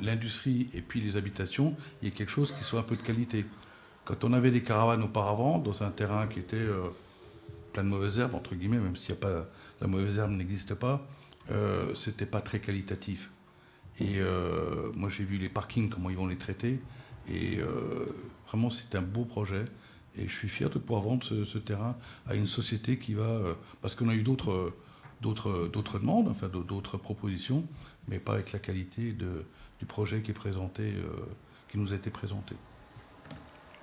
l'industrie et puis les habitations, il y a quelque chose qui soit un peu de qualité. Quand on avait des caravanes auparavant, dans un terrain qui était plein de mauvaises herbes, entre guillemets, même s'il n'y a pas, la mauvaise herbe n'existe pas, c'était pas très qualitatif. Et moi j'ai vu les parkings, comment ils vont les traiter, et vraiment c'est un beau projet. Et je suis fier de pouvoir vendre ce terrain à une société qui va... parce qu'on a eu d'autres demandes, enfin d'autres propositions, mais pas avec la qualité du projet qui est présenté, qui nous a été présenté.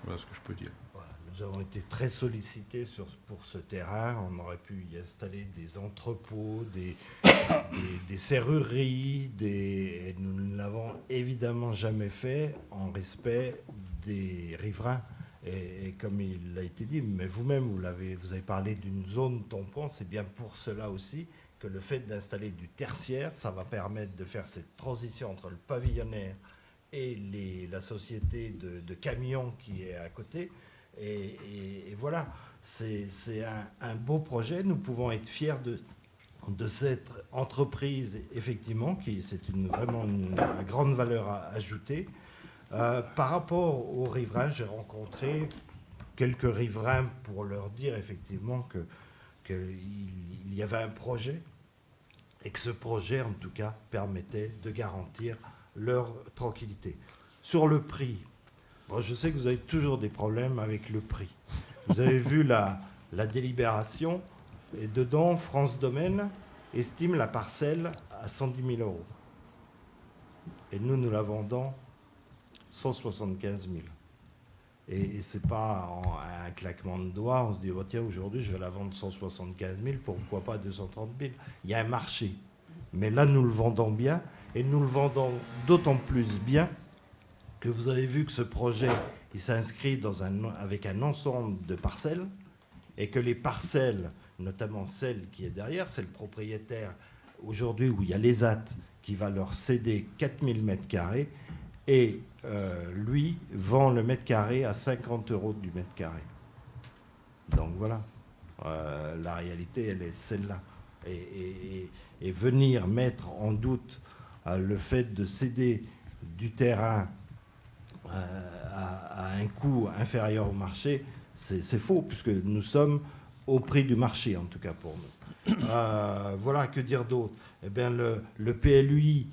Voilà ce que je peux dire. Voilà, nous avons été très sollicités pour ce terrain. On aurait pu y installer des entrepôts, des serrureries, et nous ne l'avons évidemment jamais fait en respect des riverains. Et comme il a été dit, mais vous-même, vous avez parlé d'une zone tampon, c'est bien pour cela aussi que le fait d'installer du tertiaire, ça va permettre de faire cette transition entre le pavillonnaire et la société de camions qui est à côté. Et voilà, c'est un beau projet. Nous pouvons être fiers de cette entreprise, effectivement, c'est vraiment une grande valeur ajoutée. Par rapport aux riverains, j'ai rencontré quelques riverains pour leur dire effectivement qu'il y avait un projet et que ce projet, en tout cas, permettait de garantir leur tranquillité. Sur le prix, bon, je sais que vous avez toujours des problèmes avec le prix. Vous avez vu la délibération, et dedans, France Domaine estime la parcelle à 110 000 €. Et nous la vendons 175 000. Et c'est pas un claquement de doigts, on se dit, oh, tiens, aujourd'hui, je vais la vendre 175 000, pourquoi pas 230 000 ? Il y a un marché. Mais là, nous le vendons bien. Et nous le vendons d'autant plus bien que vous avez vu que ce projet, il s'inscrit avec un ensemble de parcelles, et que les parcelles, notamment celle qui est derrière, c'est le propriétaire aujourd'hui où il y a l'ESAT qui va leur céder 4000 m², et lui vend le mètre carré à 50 € du mètre carré. Donc voilà, la réalité, elle est celle-là. Et venir mettre en doute le fait de céder du terrain à un coût inférieur au marché, c'est faux, puisque nous sommes au prix du marché, en tout cas pour nous. Voilà, que dire d'autre? Eh bien, le PLUI,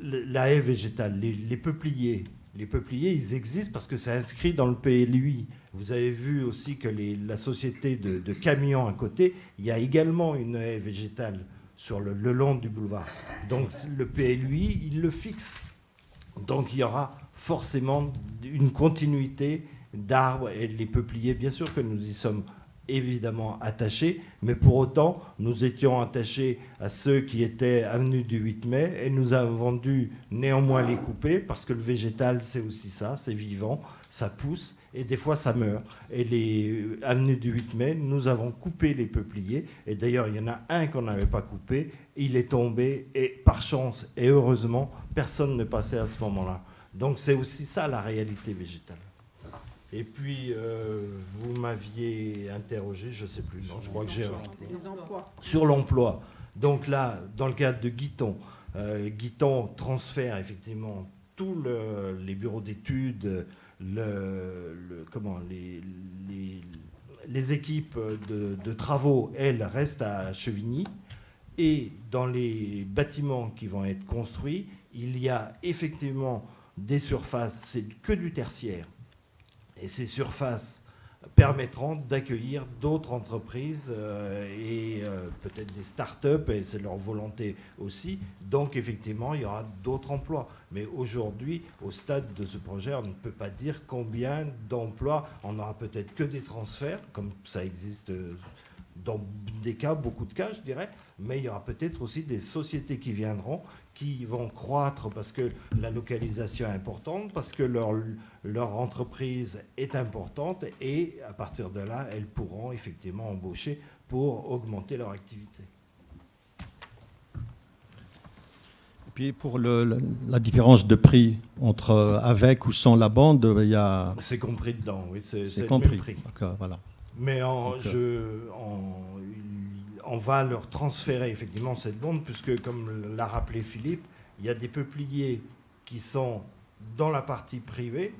la haie végétale, les peupliers, ils existent parce que c'est inscrit dans le PLUI. Vous avez vu aussi que la société de camions à côté, il y a également une haie végétale sur le long du boulevard. Donc le PLUI, il le fixe. Donc il y aura forcément une continuité d'arbres et les peupliers. Bien sûr que nous y sommes évidemment attachés, mais pour autant, nous étions attachés à ceux qui étaient avenue du 8 mai et nous avons dû néanmoins les couper parce que le végétal, c'est aussi ça, c'est vivant, ça pousse et des fois ça meurt. Et les avenues du 8 mai, nous avons coupé les peupliers et d'ailleurs, il y en a un qu'on n'avait pas coupé, il est tombé et par chance et heureusement, personne ne passait à ce moment-là. Donc c'est aussi ça la réalité végétale. Et puis, vous m'aviez interrogé, je ne sais plus, non, je crois que j'ai... Sur l'emploi. Donc là, dans le cadre de Guiton, Guiton transfère effectivement tous les bureaux d'études, les équipes de travaux, elles, restent à Chevigny. Et dans les bâtiments qui vont être construits, il y a effectivement des surfaces, c'est que du tertiaire. Et ces surfaces permettront d'accueillir d'autres entreprises et peut-être des start-up, et c'est leur volonté aussi. Donc effectivement, il y aura d'autres emplois. Mais aujourd'hui, au stade de ce projet, on ne peut pas dire combien d'emplois. On n'aura peut-être que des transferts, comme ça existe dans des cas, beaucoup de cas, je dirais. Mais il y aura peut-être aussi des sociétés qui viendront, qui vont croître parce que la localisation est importante, parce que leur entreprise est importante, et à partir de là, elles pourront effectivement embaucher pour augmenter leur activité. Et puis pour la différence de prix entre avec ou sans la bande, il y a... C'est compris dedans, oui, c'est compris. Le même prix. Voilà. Mais on va leur transférer effectivement cette bande, puisque, comme l'a rappelé Philippe, il y a des peupliers qui sont dans la partie privée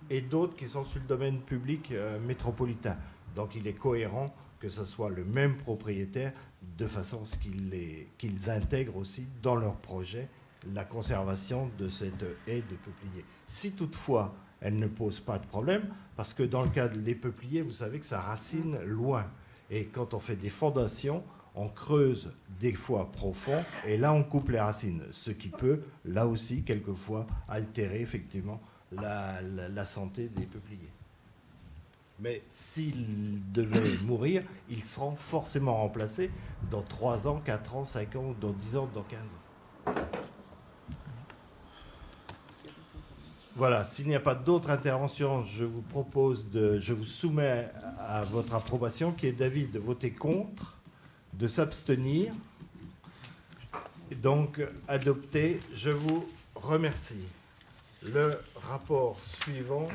et d'autres qui sont sur le domaine public métropolitain. Donc il est cohérent que ce soit le même propriétaire, de façon à ce qu'ils intègrent aussi dans leur projet la conservation de cette haie de peupliers. Si toutefois elle ne pose pas de problème, parce que dans le cas des peupliers, vous savez que ça racine loin. Et quand on fait des fondations, on creuse des fois profond, et là on coupe les racines, ce qui peut, là aussi, quelquefois, altérer effectivement la santé des peupliers. Mais s'ils devaient mourir, ils seront forcément remplacés dans 3 ans, 4 ans, 5 ans, dans 10 ans, dans 15 ans. Voilà, s'il n'y a pas d'autres interventions, je vous soumets à votre approbation, qui est d'avis de voter contre, de s'abstenir, et donc adopté. Je vous remercie. Le rapport suivant,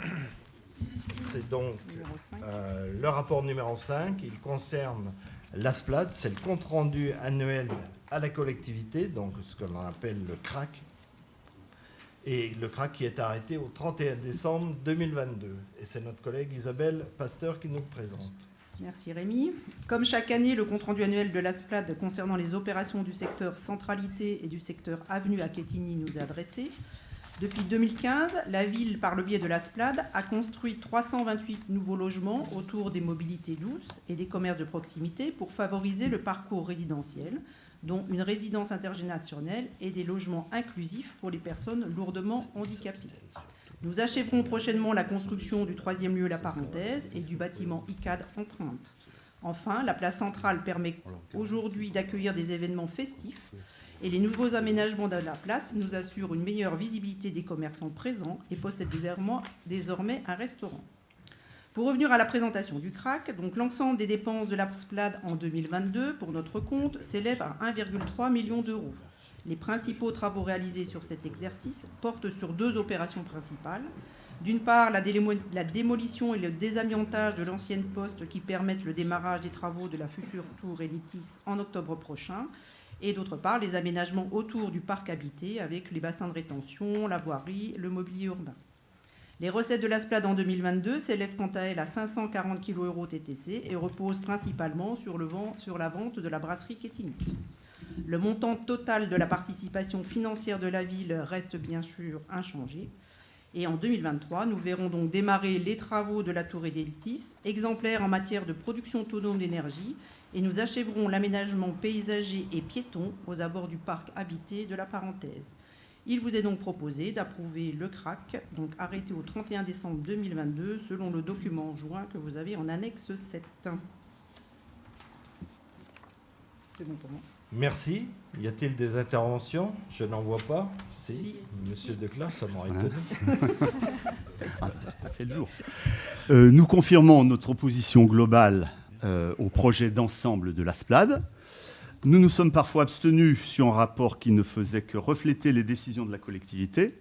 c'est donc le rapport numéro 5. Il concerne l'ASPLAD, c'est le compte-rendu annuel à la collectivité, donc ce que l'on appelle le CRAC. Et le CRAC qui est arrêté au 31 décembre 2022. Et c'est notre collègue Isabelle Pasteur qui nous le présente. Merci Rémi. Comme chaque année, le compte-rendu annuel de l'ASPLAD concernant les opérations du secteur centralité et du secteur avenue à Quetigny nous est adressé. Depuis 2015, la ville, par le biais de l'ASPLAD, a construit 328 nouveaux logements autour des mobilités douces et des commerces de proximité pour favoriser le parcours résidentiel, dont une résidence intergénérationnelle et des logements inclusifs pour les personnes lourdement handicapées. Nous achèverons prochainement la construction du 3e lieu La Parenthèse et du bâtiment ICAD Empreinte. Enfin, la place centrale permet aujourd'hui d'accueillir des événements festifs Et les nouveaux aménagements de la place nous assurent une meilleure visibilité des commerçants présents et possèdent désormais un restaurant. Pour revenir à la présentation du CRAC, donc l'ensemble des dépenses de la SPLAD en 2022 pour notre compte s'élève à 1,3 million d'euros. Les principaux travaux réalisés sur cet exercice portent sur 2 opérations principales. D'une part, la démolition et le désamiantage de l'ancienne poste qui permettent le démarrage des travaux de la future tour Elitis en octobre prochain. Et d'autre part, les aménagements autour du parc habité avec les bassins de rétention, la voirie, le mobilier urbain. Les recettes de la SPLAD en 2022 s'élèvent quant à elles à 540 kg TTC et reposent principalement sur la vente de la brasserie Kétinite. Le montant total de la participation financière de la ville reste bien sûr inchangé. Et en 2023, nous verrons donc démarrer les travaux de la tour Elitis, exemplaire en matière de production autonome d'énergie, et nous achèverons l'aménagement paysager et piéton aux abords du parc habité de la Parenthèse. Il vous est donc proposé d'approuver le CRAC, donc arrêté au 31 décembre 2022, selon le document joint que vous avez en annexe 7. C'est bon pour moi. Merci. Y a-t-il des interventions? Je n'en vois pas. Si. Monsieur Decla, ça m'aurait étonné. C'est le jour. Nous confirmons notre opposition globale au projet d'ensemble de la SPLAD. Nous nous sommes parfois abstenus sur un rapport qui ne faisait que refléter les décisions de la collectivité,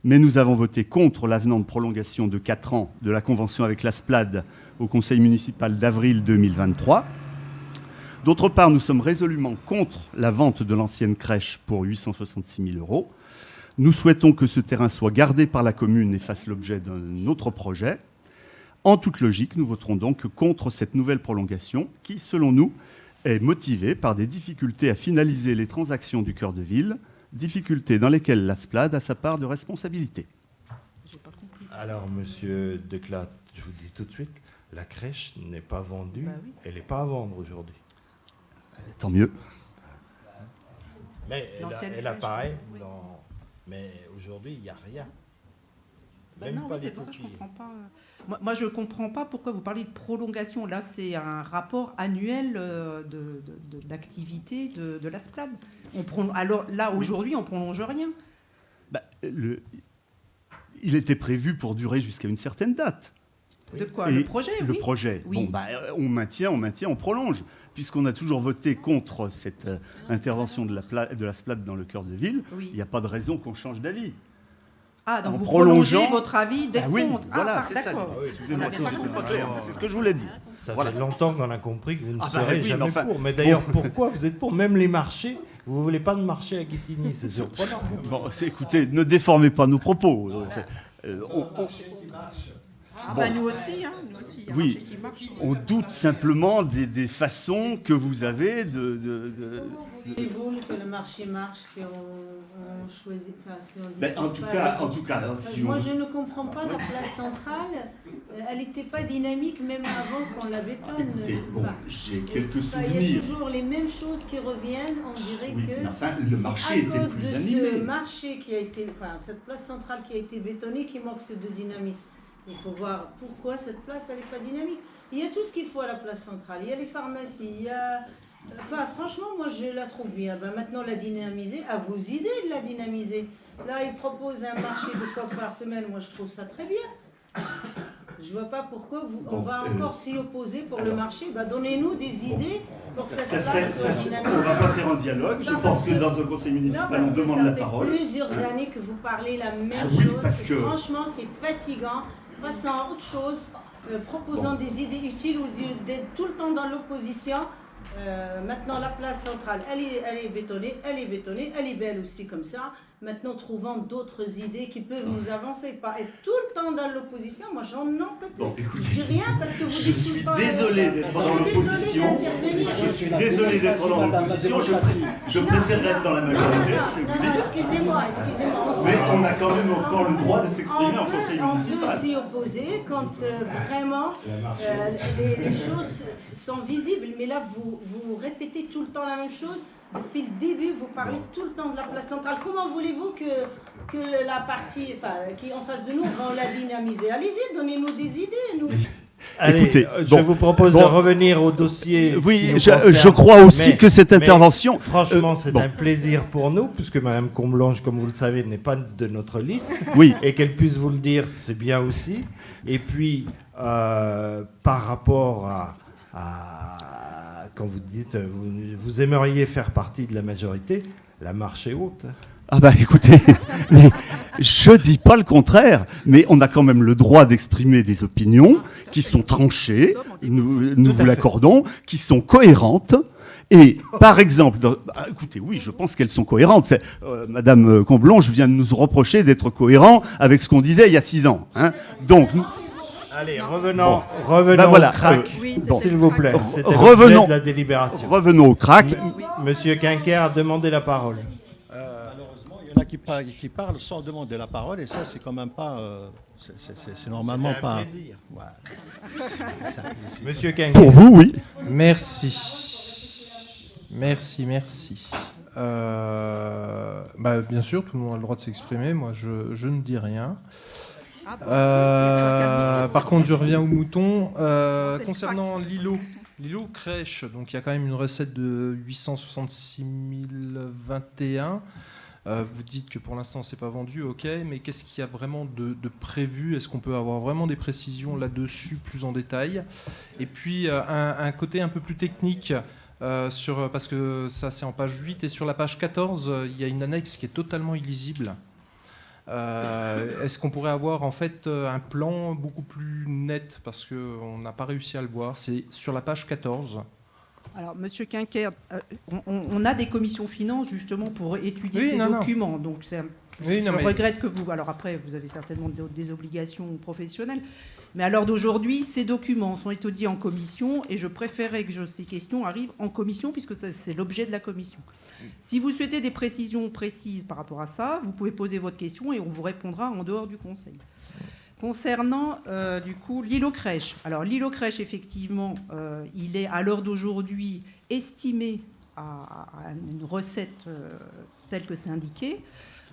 mais nous avons voté contre l'avenant de prolongation de 4 ans de la convention avec la SPLAD au conseil municipal d'avril 2023. D'autre part, nous sommes résolument contre la vente de l'ancienne crèche pour 866 000 €. Nous souhaitons que ce terrain soit gardé par la commune et fasse l'objet d'un autre projet. En toute logique, nous voterons donc contre cette nouvelle prolongation qui, selon nous, est motivée par des difficultés à finaliser les transactions du cœur de ville, difficultés dans lesquelles la SPLAD a sa part de responsabilité. Alors, monsieur Decla, je vous dis tout de suite, la crèche n'est pas vendue, oui. Elle n'est pas à vendre aujourd'hui. Tant mieux. Mais elle apparaît, oui. Mais aujourd'hui, il n'y a rien. Non, oui, c'est pour ça que je ne comprends pas. Moi, je ne comprends pas pourquoi vous parlez de prolongation. Là, c'est un rapport annuel d'activité de la SPLAD. Alors là, aujourd'hui, on ne prolonge rien. Il était prévu pour durer jusqu'à une certaine date. De quoi? Le projet, oui. Le projet. Oui. Bon, on maintient, on prolonge. Puisqu'on a toujours voté contre cette intervention de la SPLAD dans le cœur de ville, il n'y a pas de raison qu'on change d'avis. Ah, donc vous prolongez votre avis d'être contre. Voilà, c'est ça. Excusez-moi, c'est ce que je voulais dire. Ça fait longtemps qu'on a compris que vous ne serez jamais pour. Mais d'ailleurs, pourquoi vous êtes pour? Même les marchés, vous ne voulez pas de marché à Guétigny, c'est surprenant. Bon, écoutez, ne déformez pas nos propos. Nous aussi, oui, on doute simplement des façons que vous avez de... Voulez-vous que le marché marche si on choisit pas, si on en tout cas, si moi je ne comprends pas la place centrale, elle n'était pas dynamique même avant qu'on la bétonne. Écoutez, j'ai quelques souvenirs. Il y a toujours les mêmes choses qui reviennent, on dirait que le marché était plus animé. Ce marché qui a été, cette place centrale qui a été bétonnée qui manque de dynamisme. Il faut voir pourquoi cette place, elle n'est pas dynamique. Il y a tout ce qu'il faut à la place centrale. Il y a les pharmacies, il y a... franchement, moi, je la trouve bien. Maintenant, la dynamiser, à vos idées de la dynamiser. Là, ils proposent un marché 2 fois par semaine. Moi, je trouve ça très bien. Je ne vois pas pourquoi on va encore s'y opposer pour le marché. Donnez-nous des idées pour que cette place soit dynamisée. On ne va pas faire un dialogue. Je pense que dans un conseil municipal, on demande la parole. Ça fait plusieurs années que vous parlez la même chose. Franchement, c'est fatigant. Passant à autre chose, proposant des idées utiles ou d'être tout le temps dans l'opposition. Maintenant, la place centrale, elle est bétonnée, elle est belle aussi comme ça. Maintenant, trouvant d'autres idées qui peuvent nous avancer, pas être tout le temps dans l'opposition, moi j'en peux plus. Bon, écoutez, je dis rien parce que vous dites tout le temps. Je suis désolé d'être dans l'opposition. Je suis désolé d'être dans l'opposition. Je préférerais être dans la majorité. Non, excusez-moi. Mais on a quand même encore le droit de s'exprimer en conseil municipal. On peut s'y opposer quand vraiment les choses sont visibles, mais là vous répétez tout le temps la même chose. Depuis le début, vous parlez tout le temps de la place centrale. Comment voulez-vous que la partie qui est en face de nous, on la dynamiser? Allez-y, donnez-nous des idées, nous. Allez, écoutez, je vous propose de revenir au dossier. Oui, qui nous je concerne. crois aussi Mais- que cette intervention... Franchement, c'est bon. un plaisir pour nous, puisque Mme Comblanche, comme vous le savez, n'est pas de notre liste. Oui. Et qu'elle puisse vous le dire, c'est bien aussi. Et puis, par rapport à quand vous dites, vous aimeriez faire partie de la majorité, la marche est haute. Ah bah écoutez, mais je dis pas le contraire, mais on a quand même le droit d'exprimer des opinions qui sont tranchées, nous vous l'accordons, qui sont cohérentes. Et par exemple, écoutez, oui, je pense qu'elles sont cohérentes. Madame Comblanche vient de nous reprocher d'être cohérents avec ce qu'on disait il y a 6 ans. Hein. Donc, allez, revenons bah voilà, au crack, s'il vous plaît. C'était l'objet de la délibération. Revenons au crack. Monsieur Quinquer a demandé la parole. Malheureusement, il y en a qui parlent sans demander la parole, et ça, c'est quand même pas... c'est normalement un pas... plaisir. Voilà. Monsieur Quinquer. Pour vous, oui. Merci. Merci. Bien sûr, tout le monde a le droit de s'exprimer. Moi, je ne dis rien. Par contre, je reviens au mouton. Concernant l'îlot crèche, donc il y a quand même une recette de 866 021. Vous dites que pour l'instant c'est pas vendu, ok, mais qu'est-ce qu'il y a vraiment de prévu? Est-ce qu'on peut avoir vraiment des précisions là-dessus plus en détail? Et puis un côté un peu plus technique, parce que ça c'est en page 8, et sur la page 14, il y a une annexe qui est totalement illisible. Est-ce qu'on pourrait avoir en fait un plan beaucoup plus net, parce qu'on n'a pas réussi à le voir? C'est sur la page 14. Alors, Monsieur Quinquer, on a des commissions finances justement pour étudier ces documents. Donc, je regrette que vous... Alors après, vous avez certainement des obligations professionnelles. Mais à l'heure d'aujourd'hui, ces documents sont étudiés en commission, et je préférerais que ces questions arrivent en commission, puisque c'est l'objet de la commission. Si vous souhaitez des précisions précises par rapport à ça, vous pouvez poser votre question et on vous répondra en dehors du Conseil. Concernant, du coup, l'îlot crèche. Alors, l'îlot crèche, effectivement, il est, à l'heure d'aujourd'hui, estimé à une recette telle que c'est indiqué.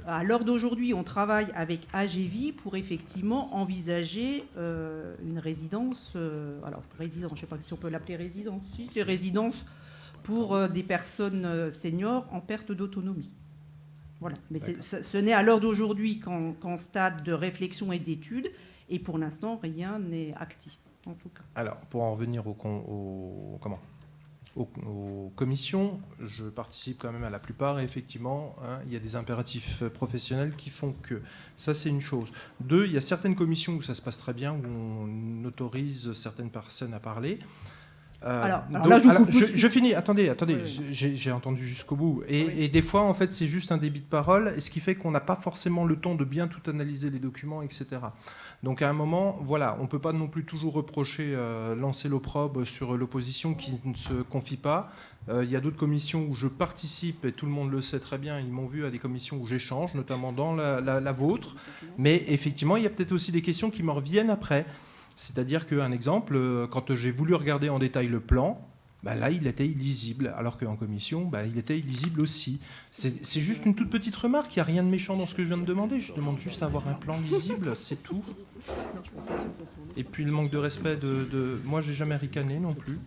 À l'heure d'aujourd'hui, on travaille avec AGVI pour, effectivement, envisager une résidence... résidence, je ne sais pas si on peut l'appeler résidence. Si, c'est résidence pour des personnes seniors en perte d'autonomie. Voilà. Mais ce n'est à l'heure d'aujourd'hui qu'en stade de réflexion et d'étude, et pour l'instant, rien n'est acté, en tout cas. Alors, pour en revenir aux commissions, je participe quand même à la plupart, et effectivement, il y a des impératifs professionnels qui font que ça, c'est une chose. 2, il y a certaines commissions où ça se passe très bien, où on autorise certaines personnes à parler. Je finis, attendez, j'ai entendu jusqu'au bout. Et des fois, en fait, c'est juste un débit de parole, et ce qui fait qu'on n'a pas forcément le temps de bien tout analyser les documents, etc. Donc à un moment, voilà, on ne peut pas non plus toujours reprocher, lancer l'opprobre sur l'opposition qui ne se confie pas. Il y a d'autres commissions où je participe, et tout le monde le sait très bien, ils m'ont vu à des commissions où j'échange, notamment dans la vôtre. Mais effectivement, il y a peut-être aussi des questions qui me reviennent après. C'est-à-dire qu'un exemple, quand j'ai voulu regarder en détail le plan, là, il était illisible, alors qu'en commission, il était illisible aussi. C'est juste une toute petite remarque, il n'y a rien de méchant dans ce que je viens de demander, je demande juste à avoir un plan lisible, c'est tout. Et puis le manque de respect moi, j'ai jamais ricané non plus.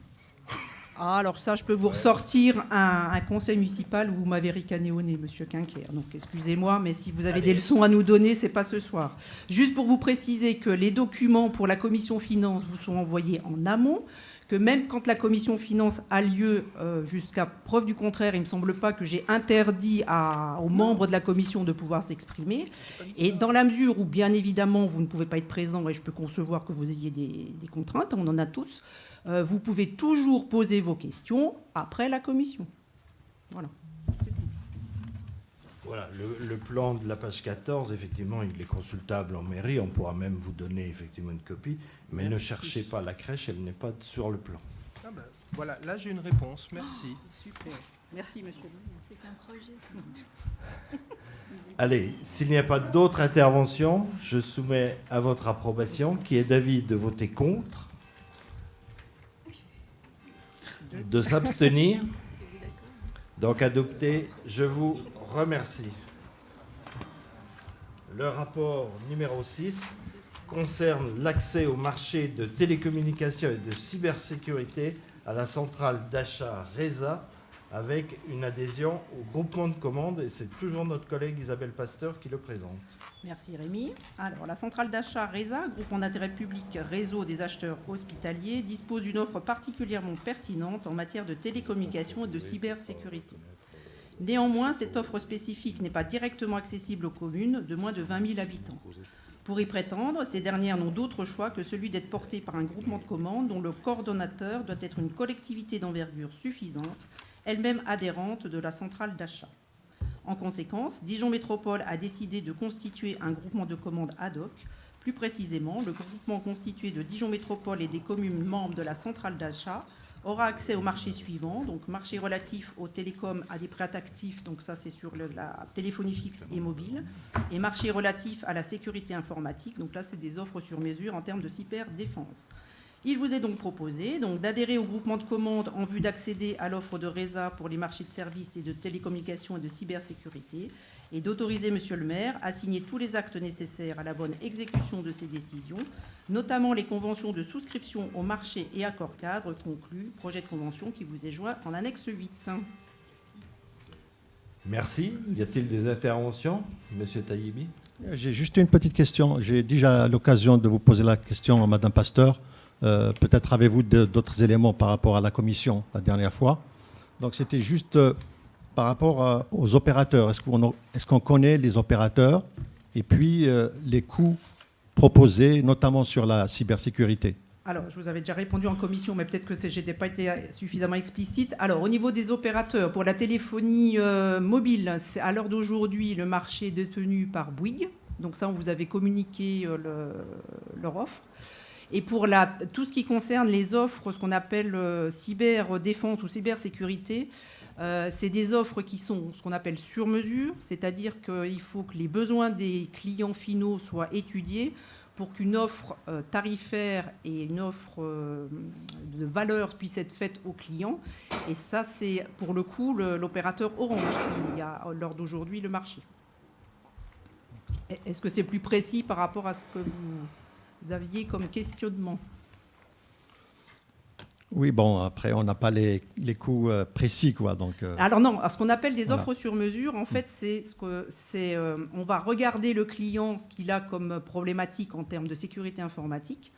Ah, alors ça, je peux vous ressortir un conseil municipal où vous m'avez ricané au nez, Monsieur Quinquer. Donc, excusez-moi, mais si vous avez des leçons à nous donner, c'est pas ce soir. Juste pour vous préciser que les documents pour la commission finance vous sont envoyés en amont, que même quand la commission finance a lieu, jusqu'à preuve du contraire, il ne me semble pas que j'ai interdit aux membres de la commission de pouvoir s'exprimer. Et dans la mesure où, bien évidemment, vous ne pouvez pas être présent, et je peux concevoir que vous ayez des contraintes, on en a tous, vous pouvez toujours poser vos questions après la commission. Voilà. Voilà, le plan de la page 14, effectivement, il est consultable en mairie. On pourra même vous donner effectivement une copie. Mais ne cherchez pas la crèche, elle n'est pas sur le plan. Voilà, là j'ai une réponse. Merci. Super. Merci, monsieur. C'est un projet. Allez, s'il n'y a pas d'autres interventions, je soumets à votre approbation, qui est d'avis de voter contre, de s'abstenir. Donc adopté, je vous remercie. Le rapport numéro 6, concerne l'accès au marché de télécommunications et de cybersécurité à la centrale d'achat RESA, avec une adhésion au groupement de commandes, et c'est toujours notre collègue Isabelle Pasteur qui le présente. Merci Rémi. Alors, la centrale d'achat RESA, groupement d'intérêt public réseau des acheteurs hospitaliers, dispose d'une offre particulièrement pertinente en matière de télécommunications et de cybersécurité. Néanmoins, cette offre spécifique n'est pas directement accessible aux communes de moins de 20 000 habitants. Pour y prétendre, ces dernières n'ont d'autre choix que celui d'être portées par un groupement de commandes dont le coordonnateur doit être une collectivité d'envergure suffisante, elle-même adhérente de la centrale d'achat. En conséquence, Dijon Métropole a décidé de constituer un groupement de commandes ad hoc. Plus précisément, le groupement constitué de Dijon Métropole et des communes membres de la centrale d'achat aura accès au marché suivant, donc marché relatif aux télécoms à des prêts attractifs, donc ça c'est sur la téléphonie fixe et mobile, et marché relatif à la sécurité informatique, donc là c'est des offres sur mesure en termes de cyberdéfense. Il vous est donc proposé d'adhérer au groupement de commandes en vue d'accéder à l'offre de RESA pour les marchés de services et de télécommunications et de cybersécurité et d'autoriser Monsieur le maire à signer tous les actes nécessaires à la bonne exécution de ces décisions, notamment les conventions de souscription au marché et accords cadres conclus, projet de convention qui vous est joint en annexe 8. Merci. Y a-t-il des interventions, Monsieur Taïbi? J'ai juste une petite question. J'ai déjà l'occasion de vous poser la question à Madame Pasteur. Peut-être avez-vous d'autres éléments par rapport à la commission la dernière fois. Donc c'était juste par rapport aux opérateurs. Est-ce qu'on connaît les opérateurs et puis les coûts proposés, notamment sur la cybersécurité? Alors, je vous avais déjà répondu en commission, mais peut-être que je n'ai pas été suffisamment explicite. Alors, au niveau des opérateurs, pour la téléphonie mobile, c'est à l'heure d'aujourd'hui le marché est détenu par Bouygues. Donc ça, on vous avait communiqué leur offre. Et pour tout ce qui concerne les offres, ce qu'on appelle cyberdéfense ou cybersécurité, c'est des offres qui sont ce qu'on appelle sur mesure, c'est-à-dire qu'il faut que les besoins des clients finaux soient étudiés pour qu'une offre tarifaire et une offre de valeur puisse être faite aux clients. Et ça, c'est pour le coup l'opérateur Orange qui a à l'heure d'aujourd'hui le marché. Est-ce que c'est plus précis par rapport à ce que vous aviez comme questionnement? Oui, bon, après, on n'a pas les coûts précis, quoi. Donc, Alors non, ce qu'on appelle des voilà. offres sur mesure, en fait, on va regarder le client, ce qu'il a comme problématique en termes de sécurité informatique.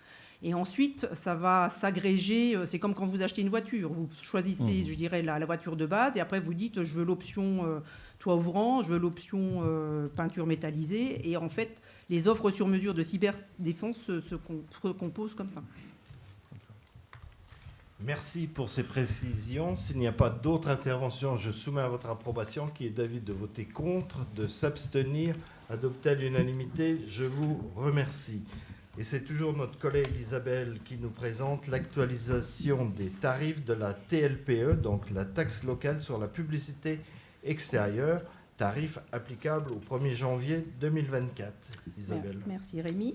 Et ensuite, ça va s'agréger. C'est comme quand vous achetez une voiture. Vous choisissez, je dirais, la voiture de base. Et après, vous dites, je veux l'option toit ouvrant, je veux l'option peinture métallisée. Et en fait, les offres sur mesure de cyberdéfense se composent comme ça. Merci pour ces précisions. S'il n'y a pas d'autres interventions, je soumets à votre approbation qui est d'avis de voter contre, de s'abstenir, adopté à l'unanimité. Je vous remercie. Et c'est toujours notre collègue Isabelle qui nous présente l'actualisation des tarifs de la TLPE, donc la taxe locale sur la publicité extérieure, tarif applicable au 1er janvier 2024. Isabelle. Merci Rémi.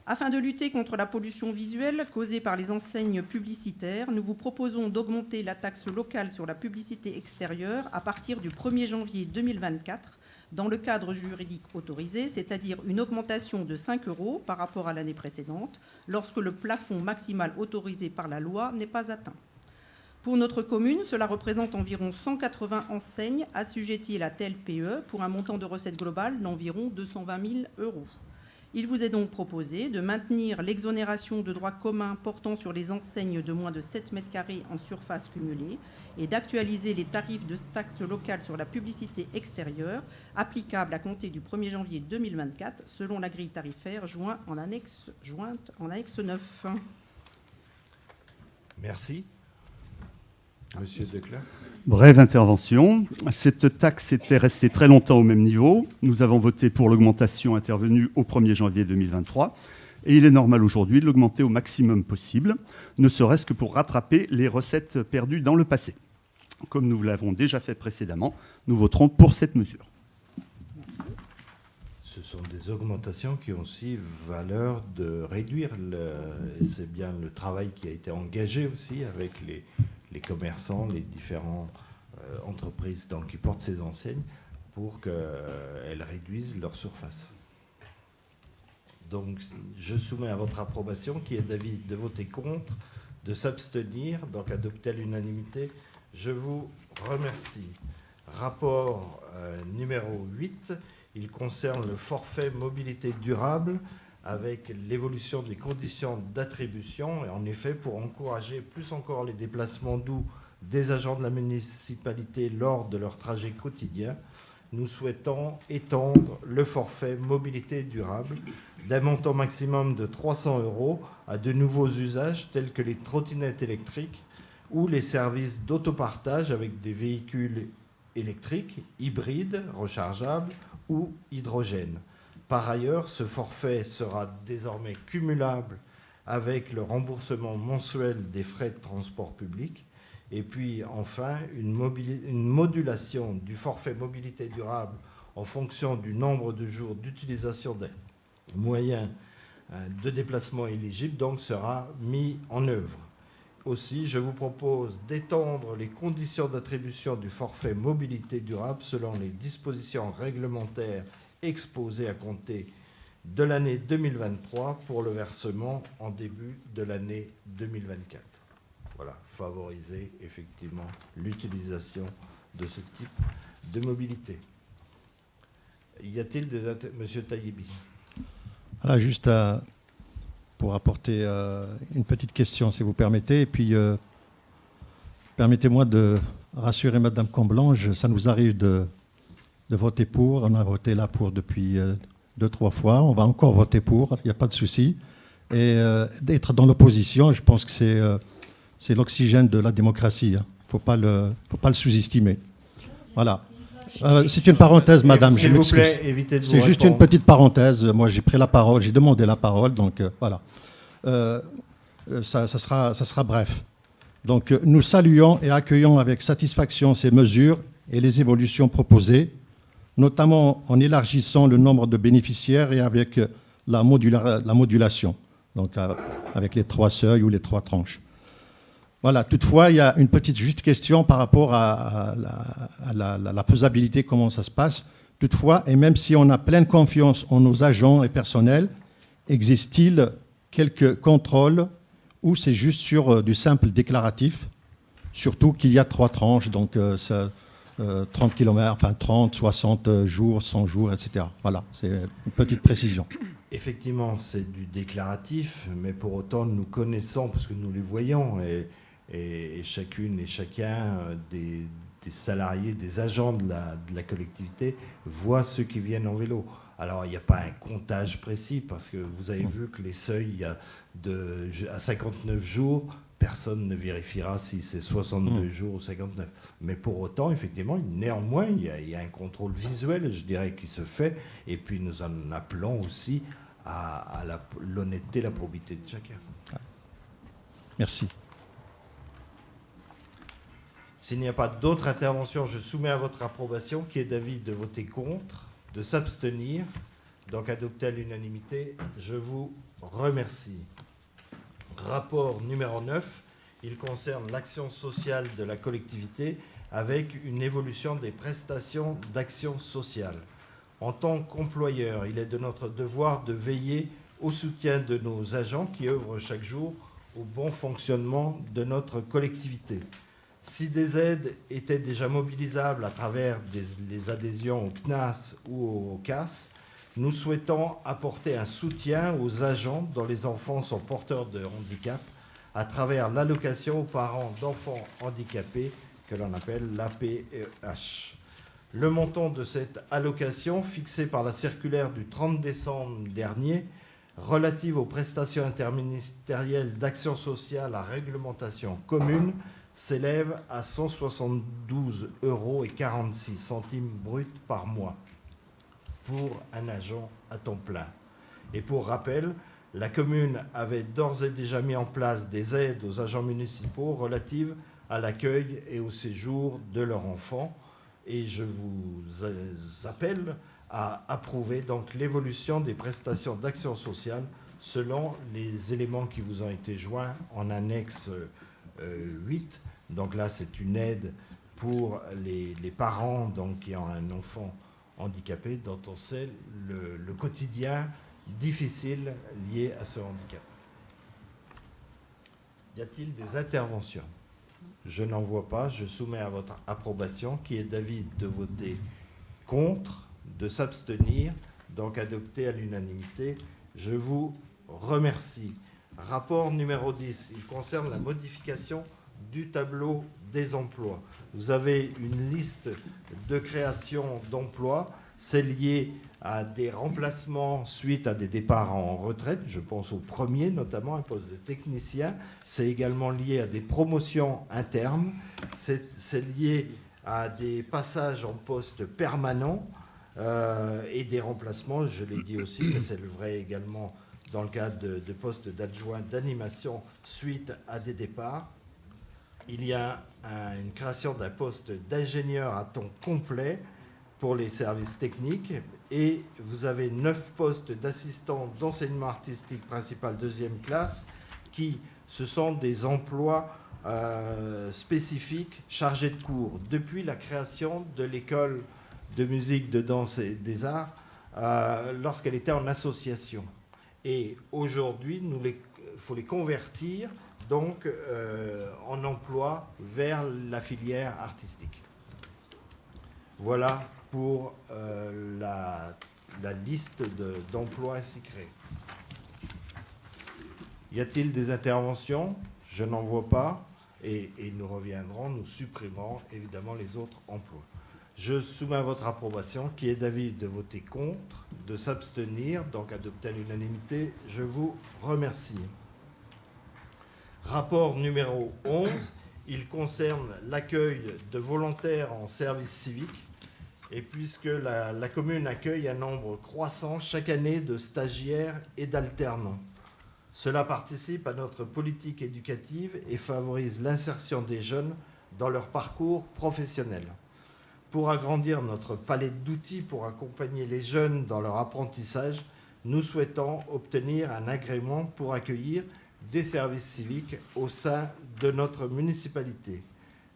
Afin de lutter contre la pollution visuelle causée par les enseignes publicitaires, nous vous proposons d'augmenter la taxe locale sur la publicité extérieure à partir du 1er janvier 2024 dans le cadre juridique autorisé, c'est-à-dire une augmentation de 5 € par rapport à l'année précédente, lorsque le plafond maximal autorisé par la loi n'est pas atteint. Pour notre commune, cela représente environ 180 enseignes assujetties à la TLPE pour un montant de recettes globales d'environ 220 000 €. Il vous est donc proposé de maintenir l'exonération de droit commun portant sur les enseignes de moins de 7 m² en surface cumulée et d'actualiser les tarifs de taxe locale sur la publicité extérieure applicables à compter du 1er janvier 2024 selon la grille tarifaire jointe en annexe 9. Merci. Monsieur Declercq. Brève intervention. Cette taxe était restée très longtemps au même niveau. Nous avons voté pour l'augmentation intervenue au 1er janvier 2023. Et il est normal aujourd'hui de l'augmenter au maximum possible, ne serait-ce que pour rattraper les recettes perdues dans le passé. Comme nous l'avons déjà fait précédemment, nous voterons pour cette mesure. Ce sont des augmentations qui ont aussi valeur de réduire, et c'est bien le travail qui a été engagé aussi avec les commerçants, les différentes entreprises qui portent ces enseignes pour qu'elles réduisent leur surface. Donc, je soumets à votre approbation, qui est d'avis de voter contre, de s'abstenir, donc adopté à l'unanimité. Je vous remercie. Rapport numéro 8, il concerne le forfait mobilité durable avec l'évolution des conditions d'attribution. Et en effet, pour encourager plus encore les déplacements doux des agents de la municipalité lors de leur trajet quotidien, nous souhaitons étendre le forfait mobilité durable d'un montant maximum de 300 € à de nouveaux usages tels que les trottinettes électriques ou les services d'autopartage avec des véhicules électriques, hybrides, rechargeables ou hydrogène. Par ailleurs, ce forfait sera désormais cumulable avec le remboursement mensuel des frais de transport public. Et puis enfin, une modulation du forfait mobilité durable en fonction du nombre de jours d'utilisation des moyens de déplacement éligibles donc sera mis en œuvre. Aussi, je vous propose d'étendre les conditions d'attribution du forfait mobilité durable selon les dispositions réglementaires exposées à compter de l'année 2023 pour le versement en début de l'année 2024. Voilà, favoriser effectivement l'utilisation de ce type de mobilité. Y a-t-il des Monsieur Taïbi? Voilà, juste pour apporter une petite question, si vous permettez, et puis permettez-moi de rassurer Madame Comblange, ça nous arrive de voter pour, on a voté là pour depuis 2-3 fois, on va encore voter pour, il n'y a pas de souci, et d'être dans l'opposition, je pense que c'est l'oxygène de la démocratie. Il ne faut pas le sous-estimer. Voilà. C'est une parenthèse, madame. S'il vous plaît, évitez de vous C'est juste répondre. une petite parenthèse. Moi, j'ai pris la parole, j'ai demandé la parole, donc voilà. Ça sera bref. Donc, nous saluons et accueillons avec satisfaction ces mesures et les évolutions proposées, notamment en élargissant le nombre de bénéficiaires et avec la modulation, donc avec les 3 seuils ou les 3 tranches. Voilà. Toutefois, il y a une petite juste question par rapport à la faisabilité, comment ça se passe. Toutefois, et même si on a pleine confiance en nos agents et personnels, existe-t-il quelques contrôles ou c'est juste sur du simple déclaratif, surtout qu'il y a 3 tranches, donc 30 km, enfin 30, 60 jours, 100 jours, etc. Voilà, c'est une petite précision. Effectivement, c'est du déclaratif, mais pour autant, nous connaissons, parce que nous les voyons, et chacune et chacun des salariés, des agents de la collectivité voient ceux qui viennent en vélo. Alors, il n'y a pas un comptage précis, parce que vous avez vu que les seuils, il y a à 59 jours, personne ne vérifiera si c'est 62 jours ou 59. Mais pour autant, effectivement, néanmoins, il y a un contrôle visuel, je dirais, qui se fait, et puis nous en appelons aussi à l'honnêteté, la probité de chacun. Merci. S'il n'y a pas d'autres interventions, je soumets à votre approbation, qui est d'avis de voter contre, de s'abstenir, donc adopté à l'unanimité. Je vous remercie. Rapport numéro 9, il concerne l'action sociale de la collectivité avec une évolution des prestations d'action sociale. En tant qu'employeur, il est de notre devoir de veiller au soutien de nos agents qui œuvrent chaque jour au bon fonctionnement de notre collectivité. Si des aides étaient déjà mobilisables à travers les adhésions au CNAS ou au CAS, nous souhaitons apporter un soutien aux agents dont les enfants sont porteurs de handicap à travers l'allocation aux parents d'enfants handicapés que l'on appelle l'APH. Le montant de cette allocation, fixé par la circulaire du 30 décembre dernier, relative aux prestations interministérielles d'action sociale à réglementation commune, s'élève à 172,46 € bruts par mois pour un agent à temps plein. Et pour rappel, la commune avait d'ores et déjà mis en place des aides aux agents municipaux relatives à l'accueil et au séjour de leurs enfants. Et je vous appelle à approuver donc l'évolution des prestations d'action sociale selon les éléments qui vous ont été joints en annexe 8. Donc là, c'est une aide pour les parents donc, qui ont un enfant handicapé dont on sait le quotidien difficiles liées à ce handicap. Y a-t-il des interventions? Je n'en vois pas. Je soumets à votre approbation qui est d'avis de voter contre, de s'abstenir, donc adopté à l'unanimité. Je vous remercie. Rapport numéro 10, il concerne la modification du tableau des emplois. Vous avez une liste de création d'emplois. C'est lié à des remplacements suite à des départs en retraite. Je pense au premier, notamment un poste de technicien. C'est également lié à des promotions internes. C'est lié à des passages en poste permanent et des remplacements, je l'ai dit aussi, mais c'est le vrai également dans le cadre de postes d'adjoint d'animation suite à des départs. Il y a une création d'un poste d'ingénieur à temps complet pour les services techniques et vous avez 9 postes d'assistants d'enseignement artistique principal 2e classe qui, ce sont des emplois spécifiques chargés de cours. Depuis la création de l'école de musique, de danse et des arts, lorsqu'elle était en association. Et aujourd'hui, il faut les convertir donc en emploi vers la filière artistique. Voilà pour la liste d'emplois ainsi créés. Y a-t-il des interventions? Je n'en vois pas. Et nous reviendrons, nous supprimerons évidemment les autres emplois. Je soumets à votre approbation qui est d'avis de voter contre, de s'abstenir, donc adopté à l'unanimité. Je vous remercie. Rapport numéro 11, il concerne l'accueil de volontaires en service civique. Et puisque la commune accueille un nombre croissant chaque année de stagiaires et d'alternants, cela participe à notre politique éducative et favorise l'insertion des jeunes dans leur parcours professionnel. Pour agrandir notre palette d'outils pour accompagner les jeunes dans leur apprentissage, nous souhaitons obtenir un agrément pour accueillir des services civiques au sein de notre municipalité.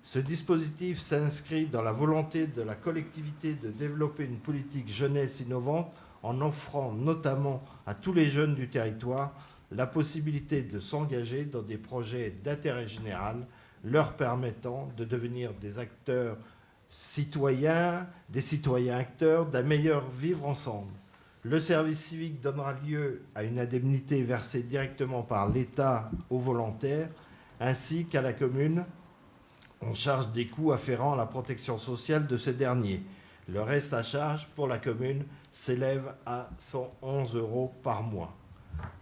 Ce dispositif s'inscrit dans la volonté de la collectivité de développer une politique jeunesse innovante en offrant notamment à tous les jeunes du territoire la possibilité de s'engager dans des projets d'intérêt général leur permettant de devenir des acteurs citoyens, des citoyens acteurs d'un meilleur vivre ensemble. Le service civique donnera lieu à une indemnité versée directement par l'État aux volontaires ainsi qu'à la commune en charge des coûts afférents à la protection sociale de ce dernier. Le reste à charge pour la commune s'élève à 111 € par mois.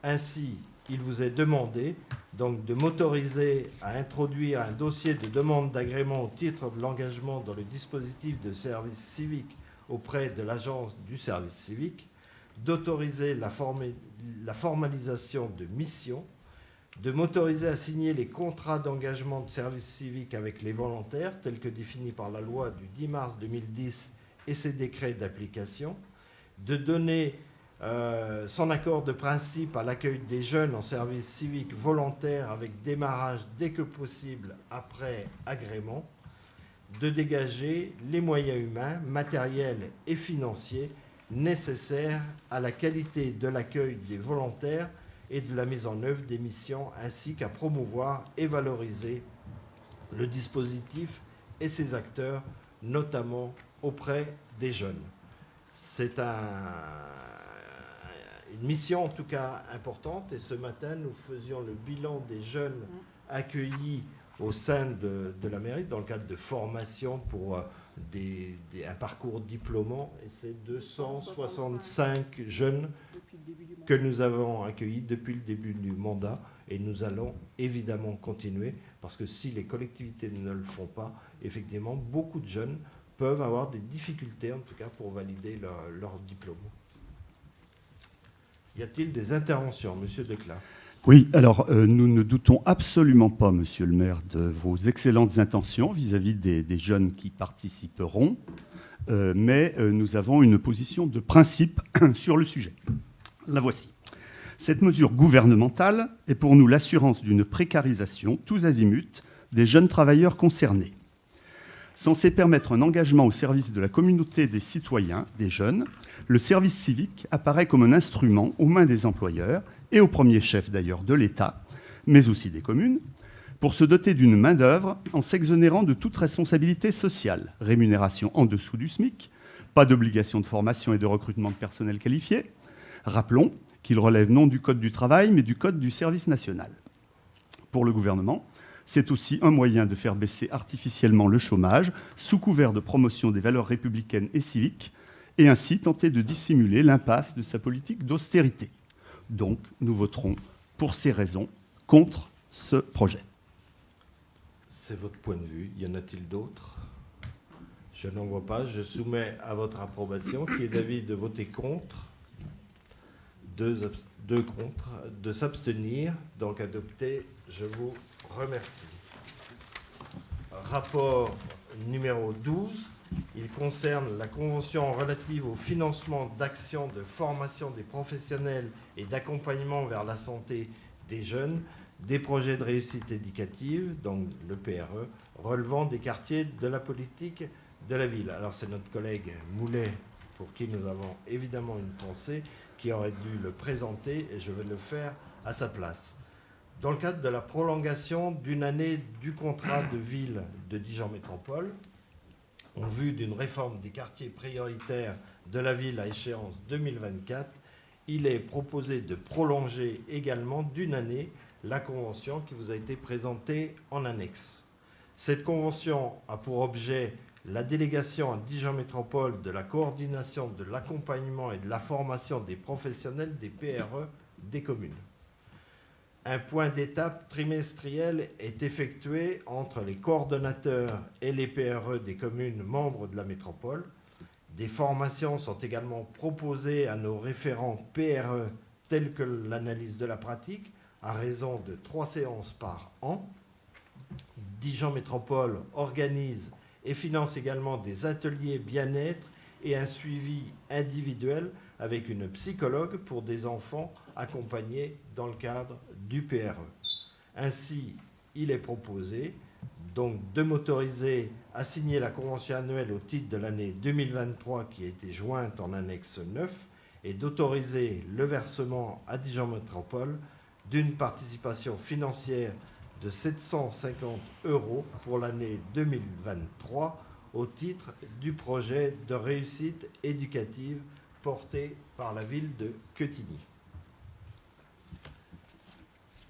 Ainsi, il vous est demandé donc de m'autoriser à introduire un dossier de demande d'agrément au titre de l'engagement dans le dispositif de service civique auprès de l'agence du service civique, d'autoriser la formalisation de mission, de m'autoriser à signer les contrats d'engagement de service civique avec les volontaires tels que définis par la loi du 10 mars 2010 et ses décrets d'application, de donner son accord de principe à l'accueil des jeunes en service civique volontaire avec démarrage dès que possible après agrément, de dégager les moyens humains, matériels et financiers nécessaires à la qualité de l'accueil des volontaires et de la mise en œuvre des missions, ainsi qu'à promouvoir et valoriser le dispositif et ses acteurs, notamment auprès des jeunes. C'est une mission en tout cas importante et ce matin nous faisions le bilan des jeunes accueillis au sein de la mairie dans le cadre de formation pour un parcours diplômant et c'est 265 jeunes que nous avons accueillis depuis le début du mandat et nous allons évidemment continuer parce que si les collectivités ne le font pas, effectivement beaucoup de jeunes peuvent avoir des difficultés en tout cas pour valider leur diplôme. Y a-t-il des interventions, Monsieur Decla? Oui, alors nous ne doutons absolument pas, Monsieur le maire, de vos excellentes intentions vis-à-vis des jeunes qui participeront, mais nous avons une position de principe sur le sujet. La voici. Cette mesure gouvernementale est pour nous l'assurance d'une précarisation tous azimuts des jeunes travailleurs concernés. Censé permettre un engagement au service de la communauté des citoyens, des jeunes, le service civique apparaît comme un instrument aux mains des employeurs, et au premier chef d'ailleurs de l'État, mais aussi des communes, pour se doter d'une main-d'œuvre en s'exonérant de toute responsabilité sociale, rémunération en dessous du SMIC, pas d'obligation de formation et de recrutement de personnel qualifié. Rappelons qu'il relève non du Code du travail, mais du Code du service national. Pour le gouvernement, c'est aussi un moyen de faire baisser artificiellement le chômage, sous couvert de promotion des valeurs républicaines et civiques, et ainsi tenter de dissimuler l'impasse de sa politique d'austérité. Donc, nous voterons, pour ces raisons, contre ce projet. C'est votre point de vue. Y en a-t-il d'autres? Je n'en vois pas. Je soumets à votre approbation, qui est d'avis de voter contre, deux contre, de s'abstenir. Donc adopté. Je vous remercie. Rapport numéro 12. Il concerne la convention relative au financement d'actions de formation des professionnels et d'accompagnement vers la santé des jeunes, des projets de réussite éducative, donc le PRE, relevant des quartiers de la politique de la ville. Alors c'est notre collègue Moulet, pour qui nous avons évidemment une pensée, qui aurait dû le présenter, et je vais le faire à sa place. Dans le cadre de la prolongation d'une année du contrat de ville de Dijon Métropole, en vue d'une réforme des quartiers prioritaires de la ville à échéance 2024, il est proposé de prolonger également d'une année la convention qui vous a été présentée en annexe. Cette convention a pour objet la délégation à Dijon Métropole de la coordination de l'accompagnement et de la formation des professionnels des PRE des communes. Un point d'étape trimestriel est effectué entre les coordonnateurs et les PRE des communes membres de la métropole. Des formations sont également proposées à nos référents PRE, telles que l'analyse de la pratique, à raison de 3 séances par an. Dijon Métropole organise et finance également des ateliers bien-être et un suivi individuel avec une psychologue pour des enfants accompagnés dans le cadre du PRE. Ainsi, il est proposé donc de m'autoriser à signer la convention annuelle au titre de l'année 2023 qui a été jointe en annexe 9 et d'autoriser le versement à Dijon Métropole d'une participation financière de 750 € pour l'année 2023 au titre du projet de réussite éducative porté par la ville de Quetigny.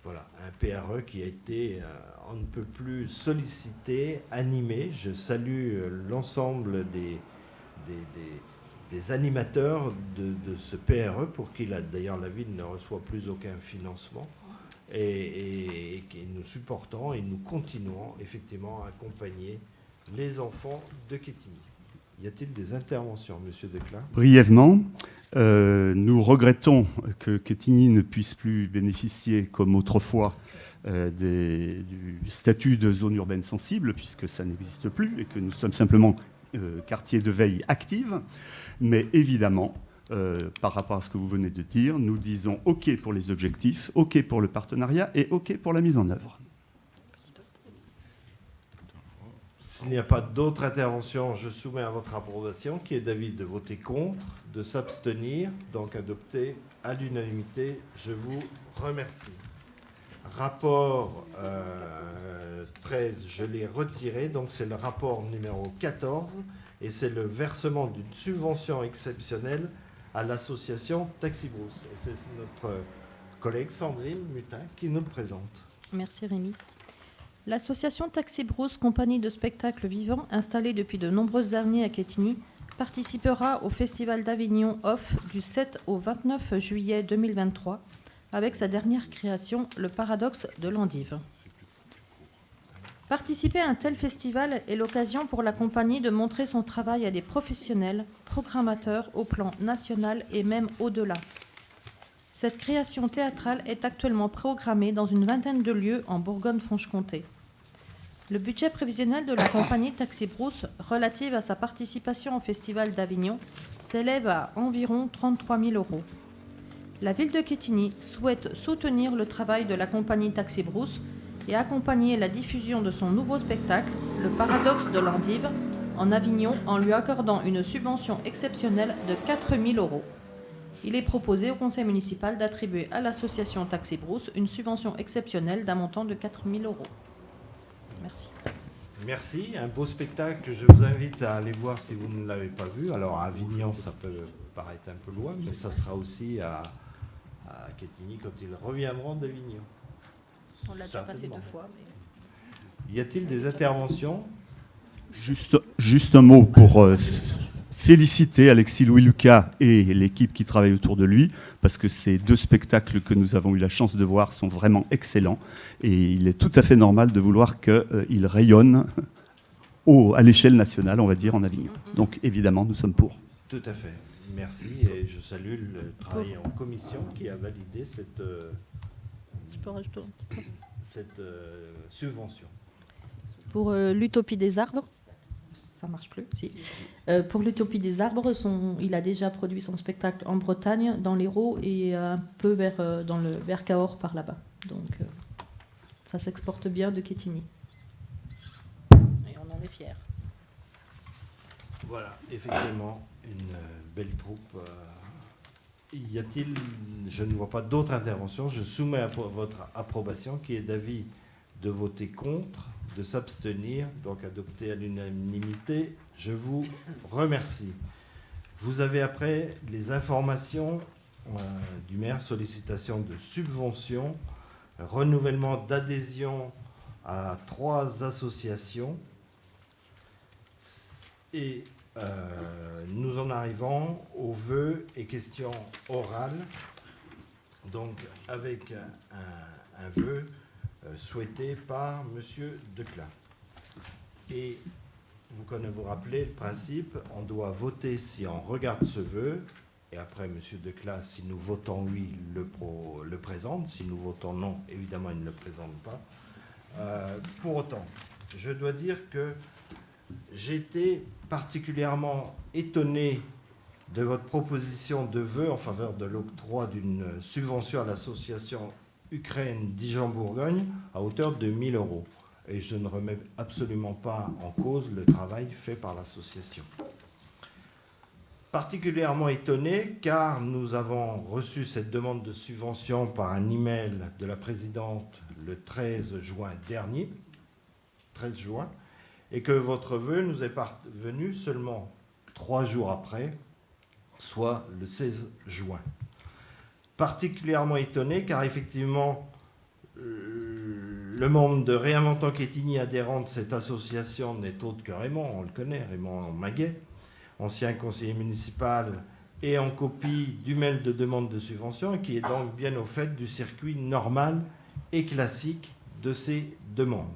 Voilà, un PRE qui a été on ne peut plus sollicité, animé. Je salue l'ensemble des animateurs de ce PRE pour qui d'ailleurs la ville ne reçoit plus aucun financement et nous supportons et nous continuons effectivement à accompagner les enfants de Quetigny. Y a-t-il des interventions, Monsieur Declin? Brièvement, nous regrettons que Quetigny ne puisse plus bénéficier, comme autrefois, du statut de zone urbaine sensible, puisque ça n'existe plus et que nous sommes simplement quartier de veille active. Mais évidemment, par rapport à ce que vous venez de dire, nous disons OK pour les objectifs, OK pour le partenariat et OK pour la mise en œuvre. S'il n'y a pas d'autres interventions, je soumets à votre approbation, qui est d'avis de voter contre, de s'abstenir, donc adopté à l'unanimité. Je vous remercie. Rapport 13, je l'ai retiré, donc c'est le rapport numéro 14, et c'est le versement d'une subvention exceptionnelle à l'association Taxi Brousse. Et c'est notre collègue Sandrine Mutin qui nous le présente. Merci Rémi. L'association Taxi Brousse, compagnie de spectacles vivants installée depuis de nombreuses années à Quetigny, participera au Festival d'Avignon Off du 7 au 29 juillet 2023 avec sa dernière création, Le Paradoxe de l'Endive. Participer à un tel festival est l'occasion pour la compagnie de montrer son travail à des professionnels, programmateurs au plan national et même au-delà. Cette création théâtrale est actuellement programmée dans une vingtaine de lieux en Bourgogne-Franche-Comté. Le budget prévisionnel de la compagnie Taxi Brousse relative à sa participation au Festival d'Avignon s'élève à environ 33 000 €. La ville de Quetigny souhaite soutenir le travail de la compagnie Taxi Brousse et accompagner la diffusion de son nouveau spectacle, le paradoxe de l'endive en Avignon en lui accordant une subvention exceptionnelle de 4 000 €. Il est proposé au conseil municipal d'attribuer à l'association Taxi Brousse une subvention exceptionnelle d'un montant de 4 000 €. Merci. Merci, un beau spectacle que je vous invite à aller voir si vous ne l'avez pas vu. Alors à Avignon, ça peut paraître un peu loin, mais ça sera aussi à Quetigny quand ils reviendront d'Avignon. On l'a déjà passé 2 fois. Mais... Y a-t-il des interventions? Juste un mot pour féliciter Alexis Louis-Lucas et l'équipe qui travaille autour de lui, parce que ces 2 spectacles que nous avons eu la chance de voir sont vraiment excellents. Et il est tout à fait normal de vouloir qu'ils rayonnent à l'échelle nationale, on va dire, en Avignon. Donc évidemment, nous sommes pour. Tout à fait. Merci. Et je salue le travail en commission qui a validé cette, subvention. Pour l'Utopie des arbres, ça marche plus, si. Pour l'Utopie des arbres, il a déjà produit son spectacle en Bretagne, dans l'Hérault et un peu vers Cahors par là-bas. Donc ça s'exporte bien de Quetigny. Et on en est fiers. Voilà, effectivement, une belle troupe. Y a-t-il, je ne vois pas d'autres interventions, je soumets à votre approbation qui est d'avis de voter contre, de s'abstenir, donc adopté à l'unanimité. Je vous remercie. Vous avez après les informations du maire, sollicitation de subventions, renouvellement d'adhésion à 3 associations. Et nous en arrivons aux vœux et questions orales, donc avec un vœu souhaité par M. Decla. Et vous rappelez le principe, on doit voter si on regarde ce vœu, et après M. Decla, si nous votons oui, le présente, si nous votons non, évidemment il ne le présente pas. Pour autant, je dois dire que j'étais particulièrement étonné de votre proposition de vœu en faveur de l'octroi d'une subvention à l'association Ukraine Dijon-Bourgogne à hauteur de 1 000 €. Et je ne remets absolument pas en cause le travail fait par l'association. Particulièrement étonné car nous avons reçu cette demande de subvention par un email de la présidente le 13 juin dernier, 13 juin, et que votre vœu nous est parvenu seulement 3 jours après, soit le 16 juin. Particulièrement étonné car effectivement le membre de Réinventant Quetigny adhérent de cette association n'est autre que Raymond, on le connaît, Raymond Maguet, ancien conseiller municipal et en copie du mail de demande de subvention, qui est donc bien au fait du circuit normal et classique de ces demandes.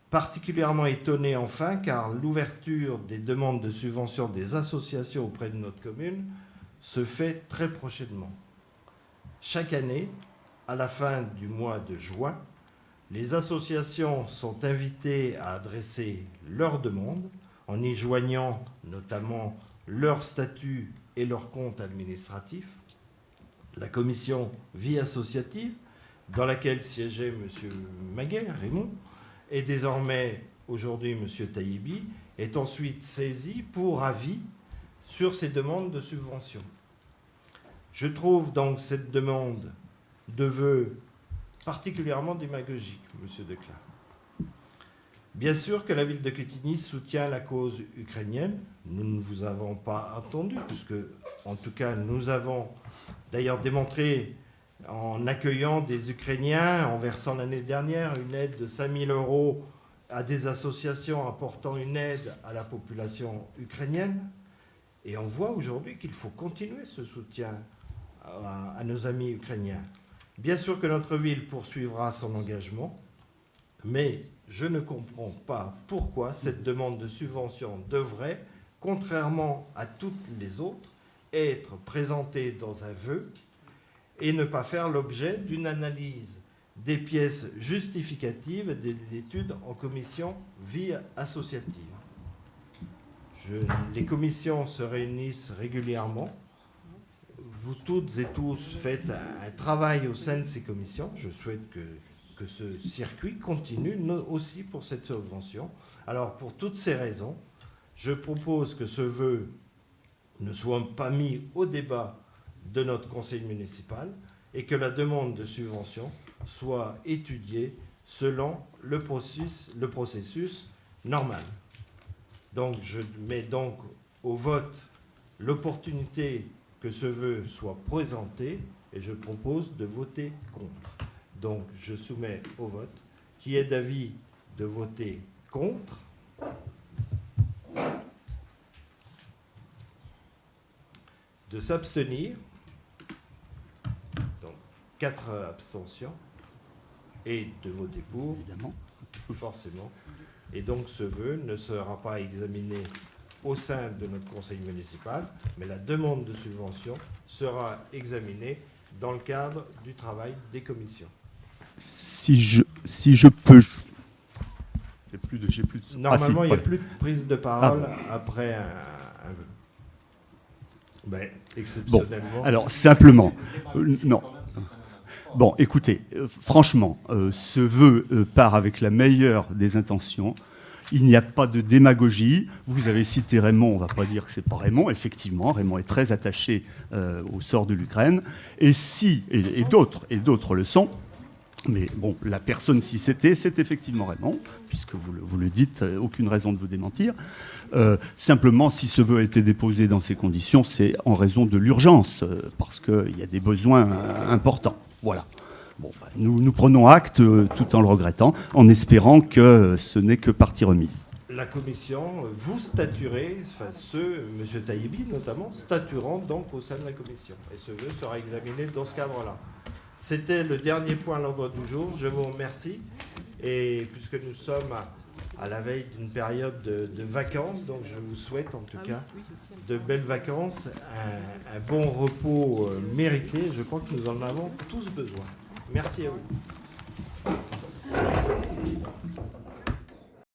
Particulièrement étonné enfin car l'ouverture des demandes de subvention des associations auprès de notre commune se fait très prochainement. Chaque année, à la fin du mois de juin, les associations sont invitées à adresser leurs demandes en y joignant notamment leur statut et leur compte administratif. La commission vie associative, dans laquelle siégeait M. Maguet, Raymond, et désormais aujourd'hui M. Taïbi, est ensuite saisie pour avis sur ces demandes de subvention. Je trouve donc cette demande de vœux particulièrement démagogique, M. Decla. Bien sûr que la ville de Quetigny soutient la cause ukrainienne. Nous ne vous avons pas entendu, puisque, en tout cas, nous avons d'ailleurs démontré en accueillant des Ukrainiens, en versant l'année dernière une aide de 5 000 € à des associations apportant une aide à la population ukrainienne. Et on voit aujourd'hui qu'il faut continuer ce soutien à nos amis ukrainiens. Bien sûr que notre ville poursuivra son engagement, mais je ne comprends pas pourquoi cette demande de subvention devrait, contrairement à toutes les autres, être présentée dans un vœu et ne pas faire l'objet d'une analyse des pièces justificatives et de l'étude en commission vie associative. Les commissions se réunissent régulièrement. Vous toutes et tous faites un travail au sein de ces commissions. Je souhaite que que ce circuit continue aussi pour cette subvention. Alors, pour toutes ces raisons, je propose que ce vœu ne soit pas mis au débat de notre conseil municipal et que la demande de subvention soit étudiée selon le processus normal. Donc, je mets donc au vote l'opportunité que ce vœu soit présenté et je propose de voter contre. Donc, je soumets au vote. Qui est d'avis de voter contre? De s'abstenir? Donc, 4 abstentions. Et de voter pour? Évidemment. Forcément. Et donc, ce vœu ne sera pas examiné au sein de notre conseil municipal, mais la demande de subvention sera examinée dans le cadre du travail des commissions. Si je peux... J'ai plus de... Normalement, il n'y a plus de prise de parole après un vœu. Mais exceptionnellement... Bon, alors simplement... non. Bon, écoutez, franchement, ce vœu part avec la meilleure des intentions. Il n'y a pas de démagogie. Vous avez cité Raymond, on ne va pas dire que ce n'est pas Raymond. Effectivement, Raymond est très attaché au sort de l'Ukraine. Et d'autres le sont. Mais bon, la personne, si c'est effectivement Raymond, puisque vous le dites, aucune raison de vous démentir. Simplement, si ce vœu a été déposé dans ces conditions, c'est en raison de l'urgence, parce qu'il y a des besoins importants. Voilà. Bon, nous prenons acte tout en le regrettant, en espérant que ce n'est que partie remise. La commission, vous statuerez, enfin M. Taïbi notamment, statueront donc au sein de la commission. Et ce vœu sera examiné dans ce cadre-là. C'était le dernier point à l'ordre du jour. Je vous remercie. Et puisque nous sommes à la veille d'une période de vacances, donc je vous souhaite en tout cas de belles vacances, un bon repos mérité. Je crois que nous en avons tous besoin. Merci à vous.